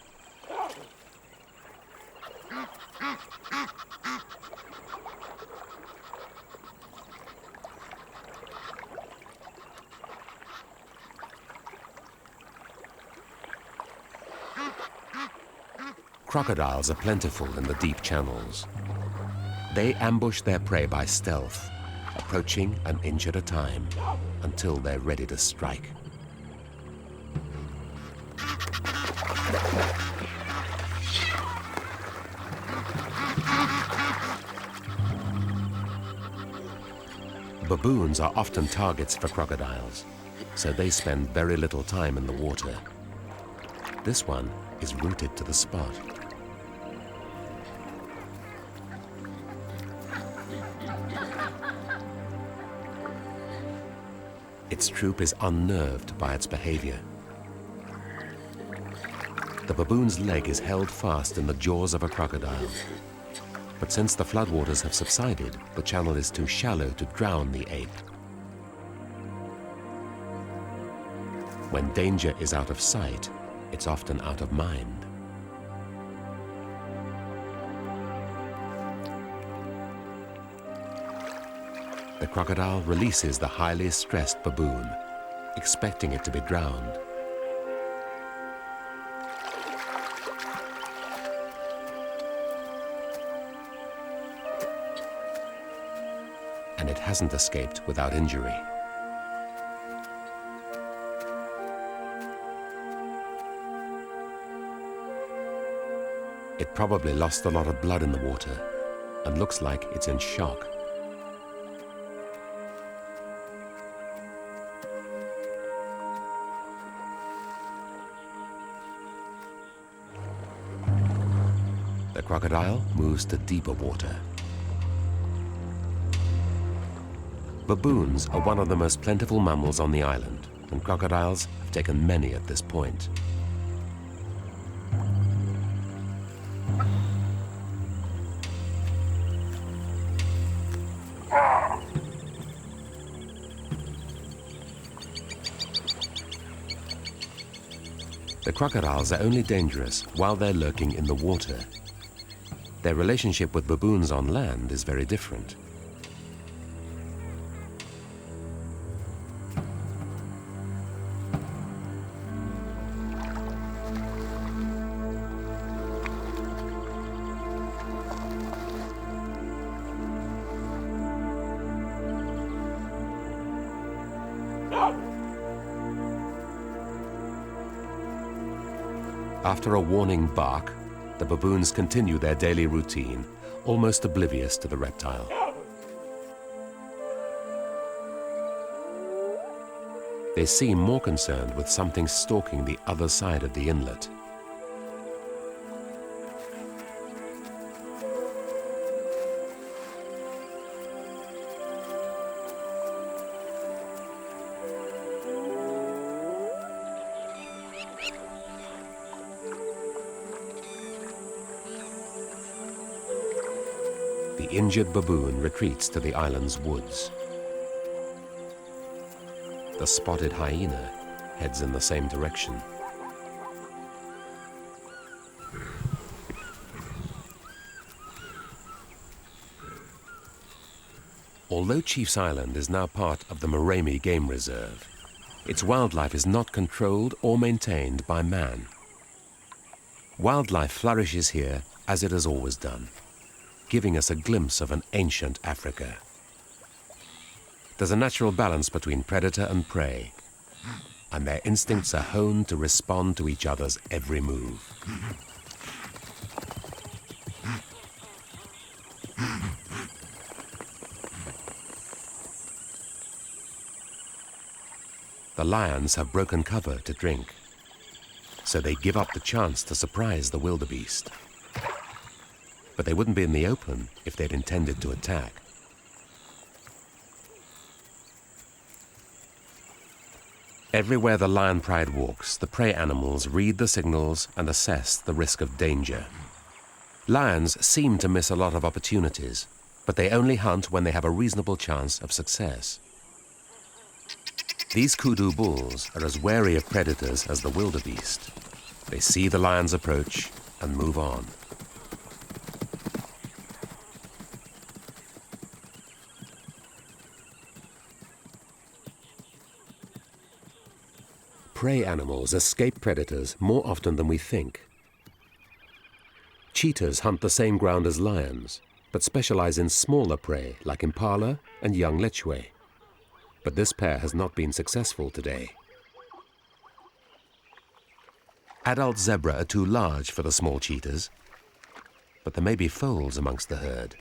Crocodiles are plentiful in the deep channels. They ambush their prey by stealth, approaching an inch at a time until they're ready to strike. Baboons are often targets for crocodiles, so they spend very little time in the water. This one is rooted to the spot. Its troop is unnerved by its behavior. The baboon's leg is held fast in the jaws of a crocodile. But since the floodwaters have subsided, the channel is too shallow to drown the ape. When danger is out of sight, it's often out of mind. The crocodile releases the highly stressed baboon, expecting it to be drowned. And it hasn't escaped without injury. It probably lost a lot of blood in the water and looks like it's in shock. The crocodile moves to deeper water. Baboons are one of the most plentiful mammals on the island, and crocodiles have taken many at this point. The crocodiles are only dangerous while they're lurking in the water. Their relationship with baboons on land is very different. After a warning bark, the baboons continue their daily routine, almost oblivious to the reptile. They seem more concerned with something stalking the other side of the inlet. The injured baboon retreats to the island's woods. The spotted hyena heads in the same direction. Although Chiefs Island is now part of the Moremi Game Reserve, its wildlife is not controlled or maintained by man. Wildlife flourishes here as it has always done, giving us a glimpse of an ancient Africa. There's a natural balance between predator and prey, and their instincts are honed to respond to each other's every move. The lions have broken cover to drink. so they give up the chance to surprise the wildebeest. But they wouldn't be in the open if they'd intended to attack. Everywhere the lion pride walks, the prey animals read the signals and assess the risk of danger. Lions seem to miss a lot of opportunities, but they only hunt when they have a reasonable chance of success. These kudu bulls are as wary of predators as the wildebeest. They see the lions approach and move on. Prey animals escape predators more often than we think. Cheetahs hunt the same ground as lions, but specialize in smaller prey like impala and young lechwe. But this pair has not been successful today. Adult zebra are too large for the small cheetahs, but there may be foals amongst the herd.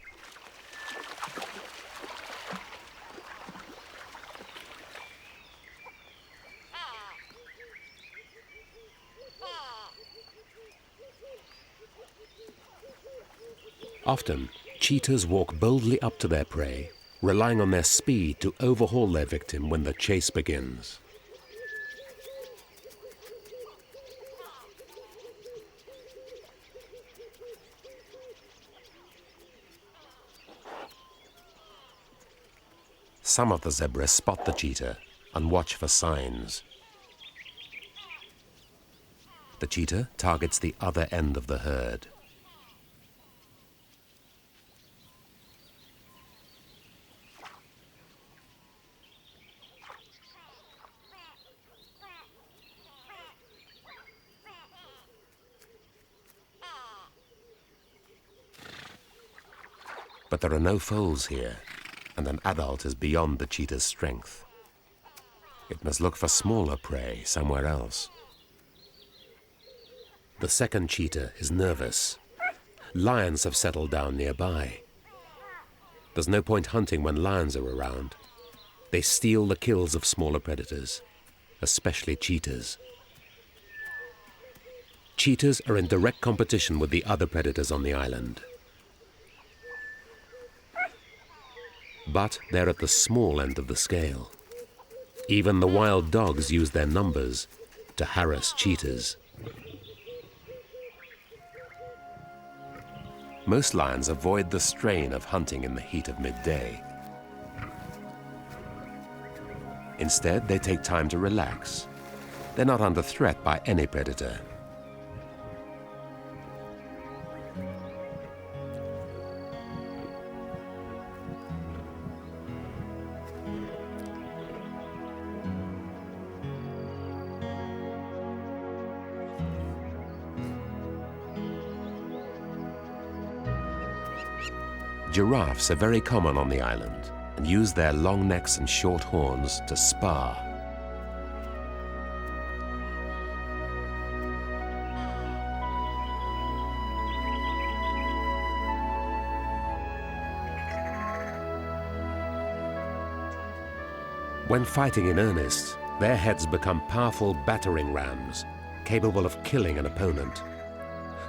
Often, cheetahs walk boldly up to their prey, relying on their speed to overhaul their victim when the chase begins. Some of the zebras spot the cheetah and watch for signs. The cheetah targets the other end of the herd. But there are no foals here, and an adult is beyond the cheetah's strength. It must look for smaller prey somewhere else. The second cheetah is nervous. Lions have settled down nearby. There's no point hunting when lions are around. They steal the kills of smaller predators, especially cheetahs. Cheetahs are in direct competition with the other predators on the island. But they're at the small end of the scale. Even the wild dogs use their numbers to harass cheetahs. Most lions avoid the strain of hunting in the heat of midday. Instead, they take time to relax. They're not under threat by any predator. Giraffes are very common on the island and use their long necks and short horns to spar. When fighting in earnest, their heads become powerful battering rams, capable of killing an opponent.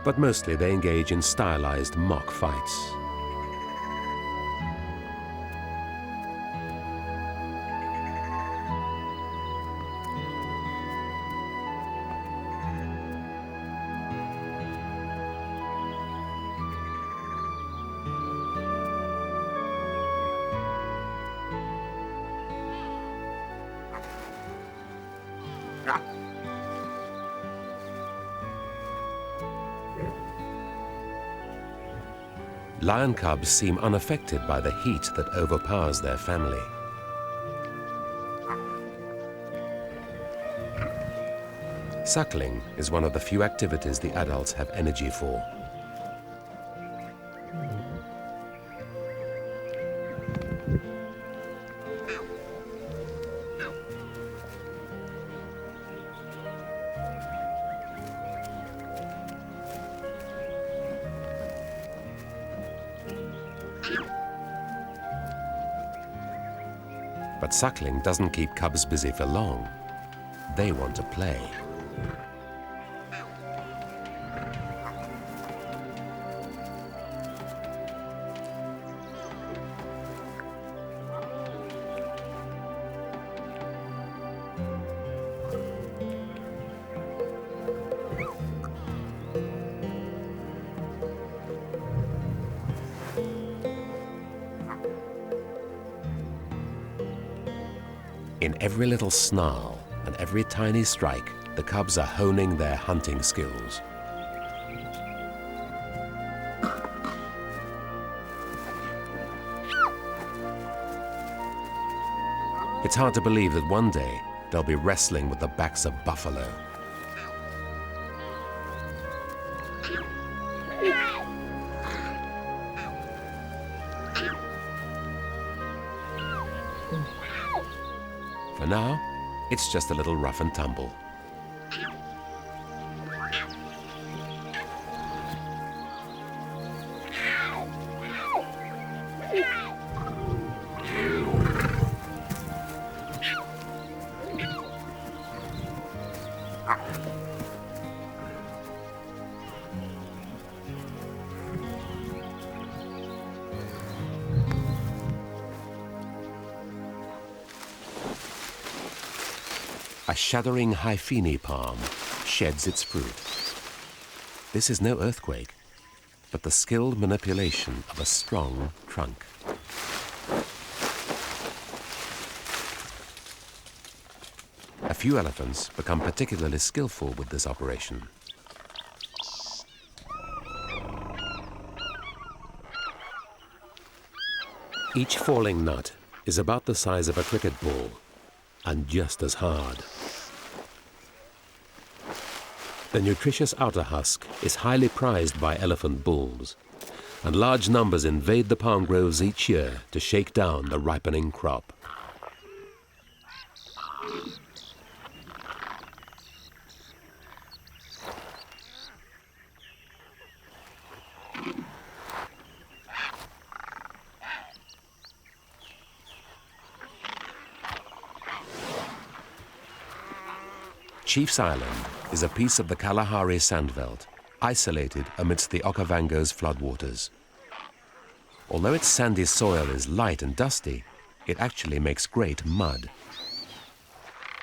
But mostly they engage in stylized mock fights. Lion cubs seem unaffected by the heat that overpowers their family. Suckling is one of the few activities the adults have energy for. But suckling doesn't keep cubs busy for long. They want to play. In every little snarl and every tiny strike, the cubs are honing their hunting skills. It's hard to believe that one day they'll be wrestling with the backs of buffalo. For now, it's just a little rough and tumble. A shuddering Hyphene palm sheds its fruit. This is no earthquake, but the skilled manipulation of a strong trunk. A few elephants become particularly skillful with this operation. Each falling nut is about the size of a cricket ball and just as hard. The nutritious outer husk is highly prized by elephant bulls, and large numbers invade the palm groves each year to shake down the ripening crop. Chief's Island is a piece of the Kalahari sandveld, isolated amidst the Okavango's floodwaters. Although its sandy soil is light and dusty, it actually makes great mud.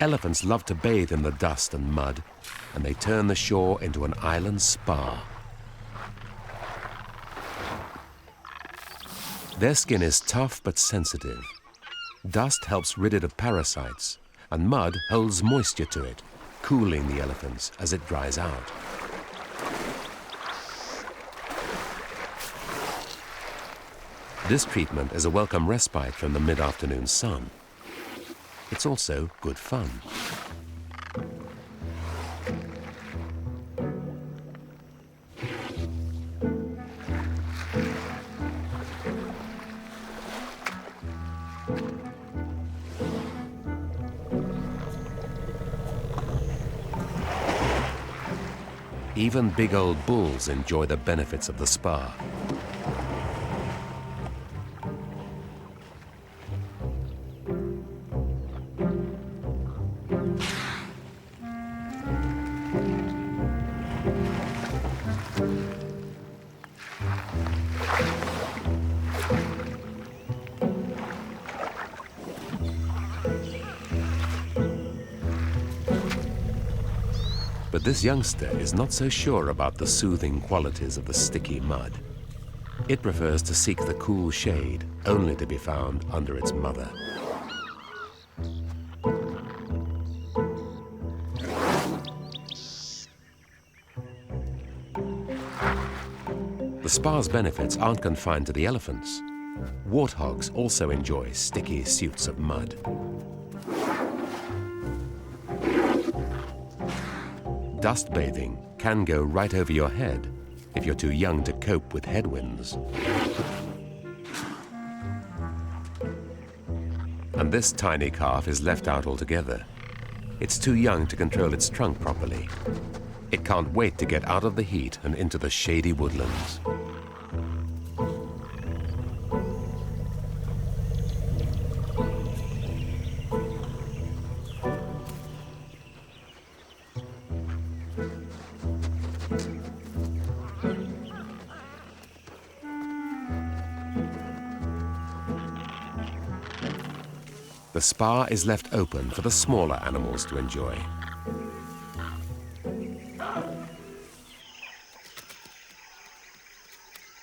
Elephants love to bathe in the dust and mud, and they turn the shore into an island spa. Their skin is tough but sensitive. Dust helps rid it of parasites, and mud holds moisture to it, cooling the elephants as it dries out. This treatment is a welcome respite from the mid-afternoon sun. It's also good fun. Even big old bulls enjoy the benefits of the spa. But this youngster is not so sure about the soothing qualities of the sticky mud. It prefers to seek the cool shade, only to be found under its mother. The spa's benefits aren't confined to the elephants. Warthogs also enjoy sticky suits of mud. Dust bathing can go right over your head if you're too young to cope with headwinds. And this tiny calf is left out altogether. It's too young to control its trunk properly. It can't wait to get out of the heat and into the shady woodlands. The spa is left open for the smaller animals to enjoy.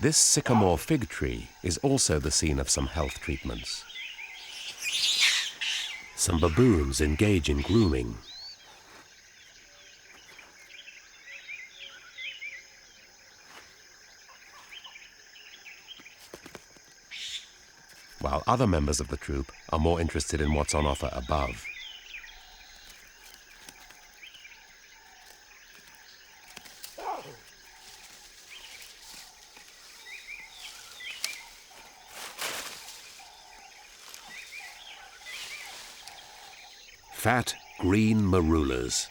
This sycamore fig tree is also the scene of some health treatments. Some baboons engage in grooming. While other members of the troop are more interested in what's on offer above. Fat, green marulas.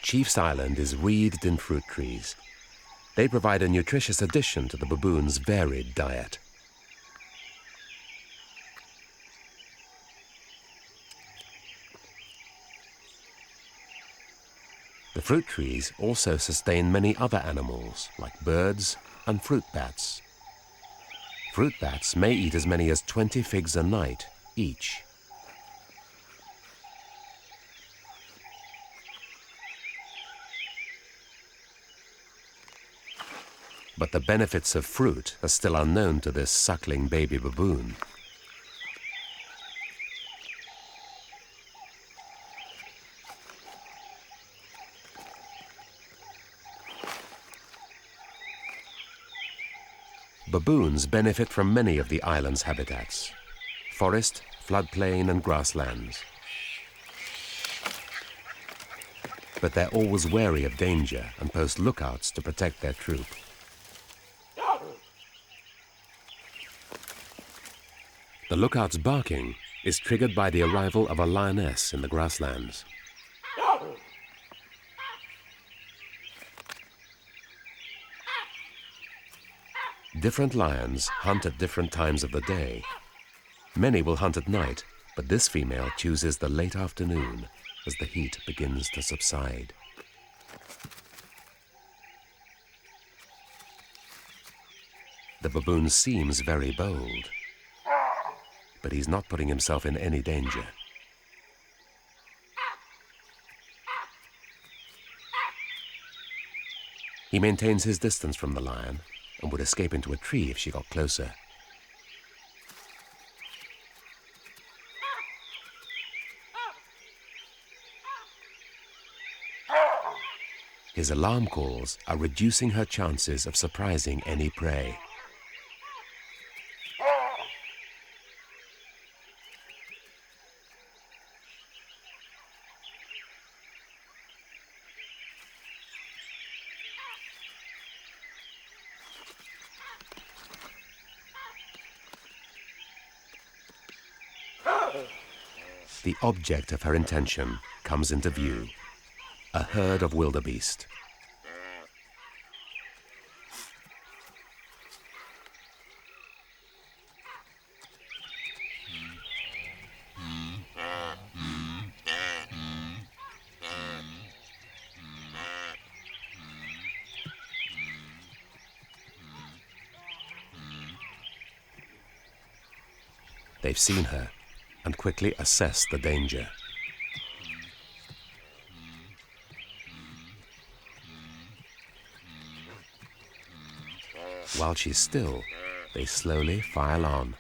Chief's Island is wreathed in fruit trees. They provide a nutritious addition to the baboon's varied diet. The fruit trees also sustain many other animals, like birds and fruit bats. Fruit bats may eat as many as 20 figs a night each. But the benefits of fruit are still unknown to this suckling baby baboon. Baboons benefit from many of the island's habitats: forest, floodplain, and grasslands. But they're always wary of danger and post lookouts to protect their troop. The lookout's barking is triggered by the arrival of a lioness in the grasslands. Different lions hunt at different times of the day. Many will hunt at night, but this female chooses the late afternoon as the heat begins to subside. The baboon seems very bold, but he's not putting himself in any danger. He maintains his distance from the lion and would escape into a tree if she got closer. His alarm calls are reducing her chances of surprising any prey. The object of her intention comes into view: a herd of wildebeest. They've seen her and quickly assess the danger. While she's still, they slowly file on.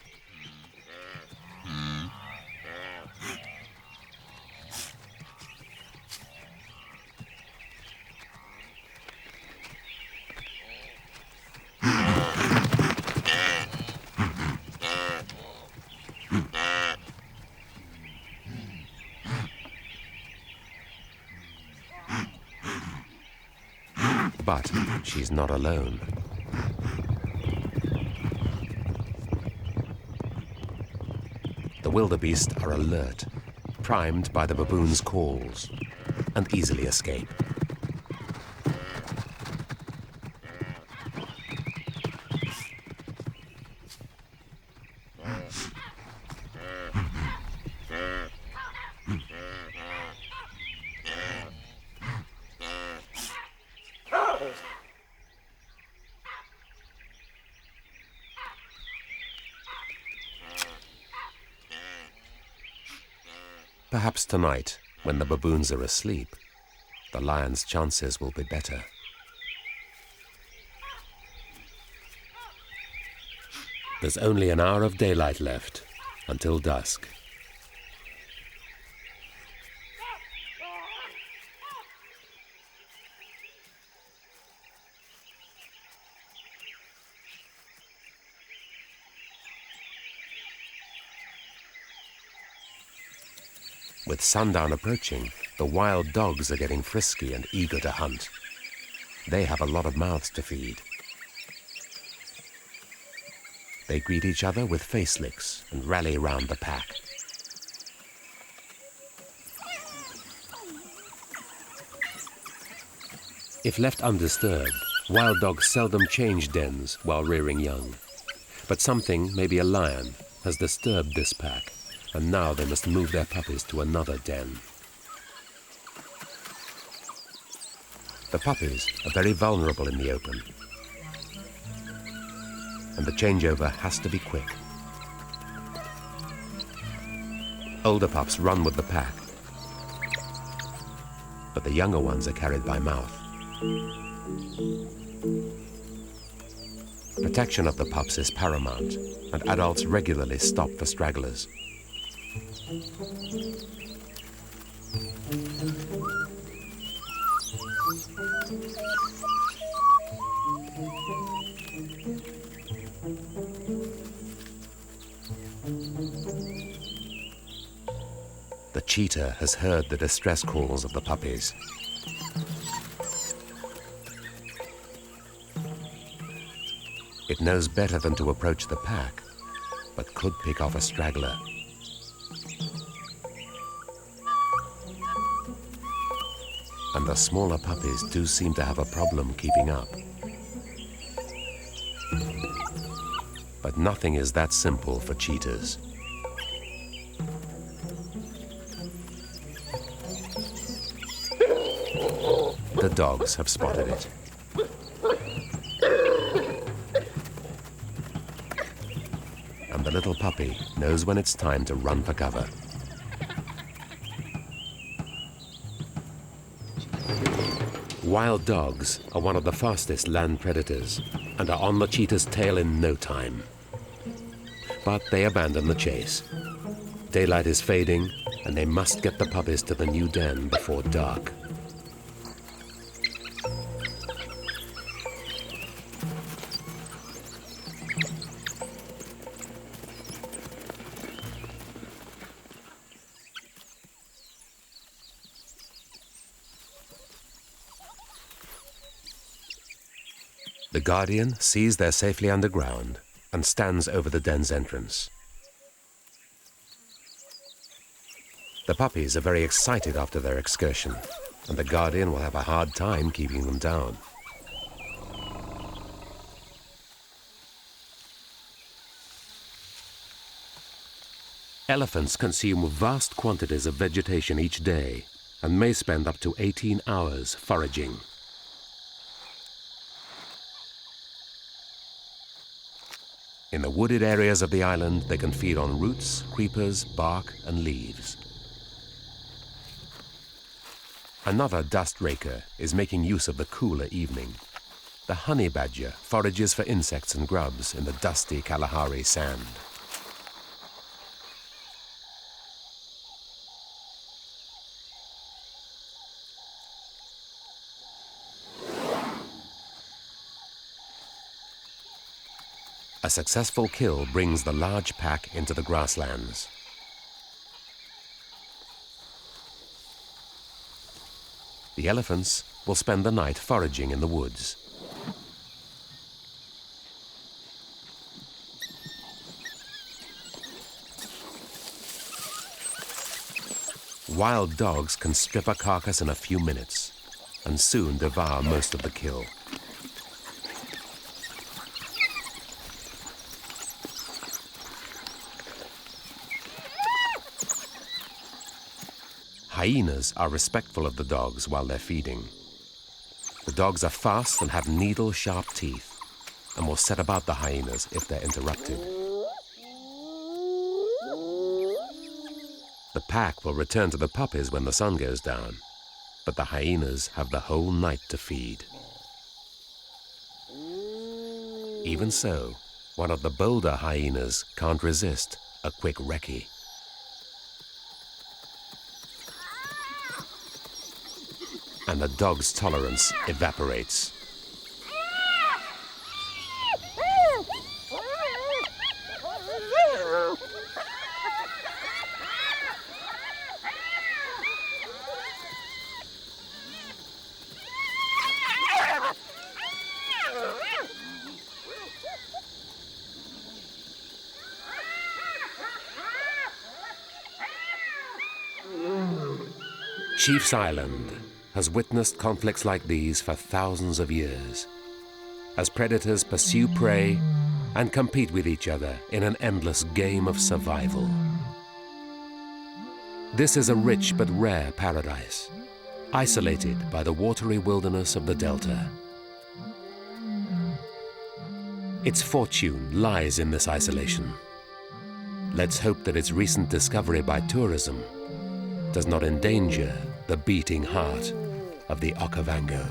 But she's not alone. The wildebeest are alert, primed by the baboon's calls, and easily escape. Perhaps tonight, when the baboons are asleep, the lion's chances will be better. There's only an hour of daylight left until dusk. With sundown approaching, the wild dogs are getting frisky and eager to hunt. They have a lot of mouths to feed. They greet each other with face licks and rally round the pack. If left undisturbed, wild dogs seldom change dens while rearing young. But something, maybe a lion, has disturbed this pack, and now they must move their puppies to another den. The puppies are very vulnerable in the open, and the changeover has to be quick. Older pups run with the pack, but the younger ones are carried by mouth. Protection of the pups is paramount, and adults regularly stop for stragglers. The cheetah has heard the distress calls of the puppies. It knows better than to approach the pack, but could pick off a straggler. And the smaller puppies do seem to have a problem keeping up. But nothing is that simple for cheetahs. The dogs have spotted it. And the little puppy knows when it's time to run for cover. Wild dogs are one of the fastest land predators and are on the cheetah's tail in no time. But they abandon the chase. Daylight is fading, and they must get the puppies to the new den before dark. The guardian sees they're safely underground and stands over the den's entrance. The puppies are very excited after their excursion, and the guardian will have a hard time keeping them down. Elephants consume vast quantities of vegetation each day and may spend up to 18 hours foraging. In the wooded areas of the island, they can feed on roots, creepers, bark, and leaves. Another dust raker is making use of the cooler evening. The honey badger forages for insects and grubs in the dusty Kalahari sand. A successful kill brings the large pack into the grasslands. The elephants will spend the night foraging in the woods. Wild dogs can strip a carcass in a few minutes and soon devour most of the kill. Hyenas are respectful of the dogs while they're feeding. The dogs are fast and have needle-sharp teeth and will set about the hyenas if they're interrupted. The pack will return to the puppies when the sun goes down, But the hyenas have the whole night to feed. Even so, one of the bolder hyenas can't resist a quick recce. And the dog's tolerance evaporates. Chief's Island has witnessed conflicts like these for thousands of years, as predators pursue prey and compete with each other in an endless game of survival. This is a rich but rare paradise, isolated by the watery wilderness of the delta. Its fortune lies in this isolation. Let's hope that its recent discovery by tourism does not endanger the beating heart of the Okavango.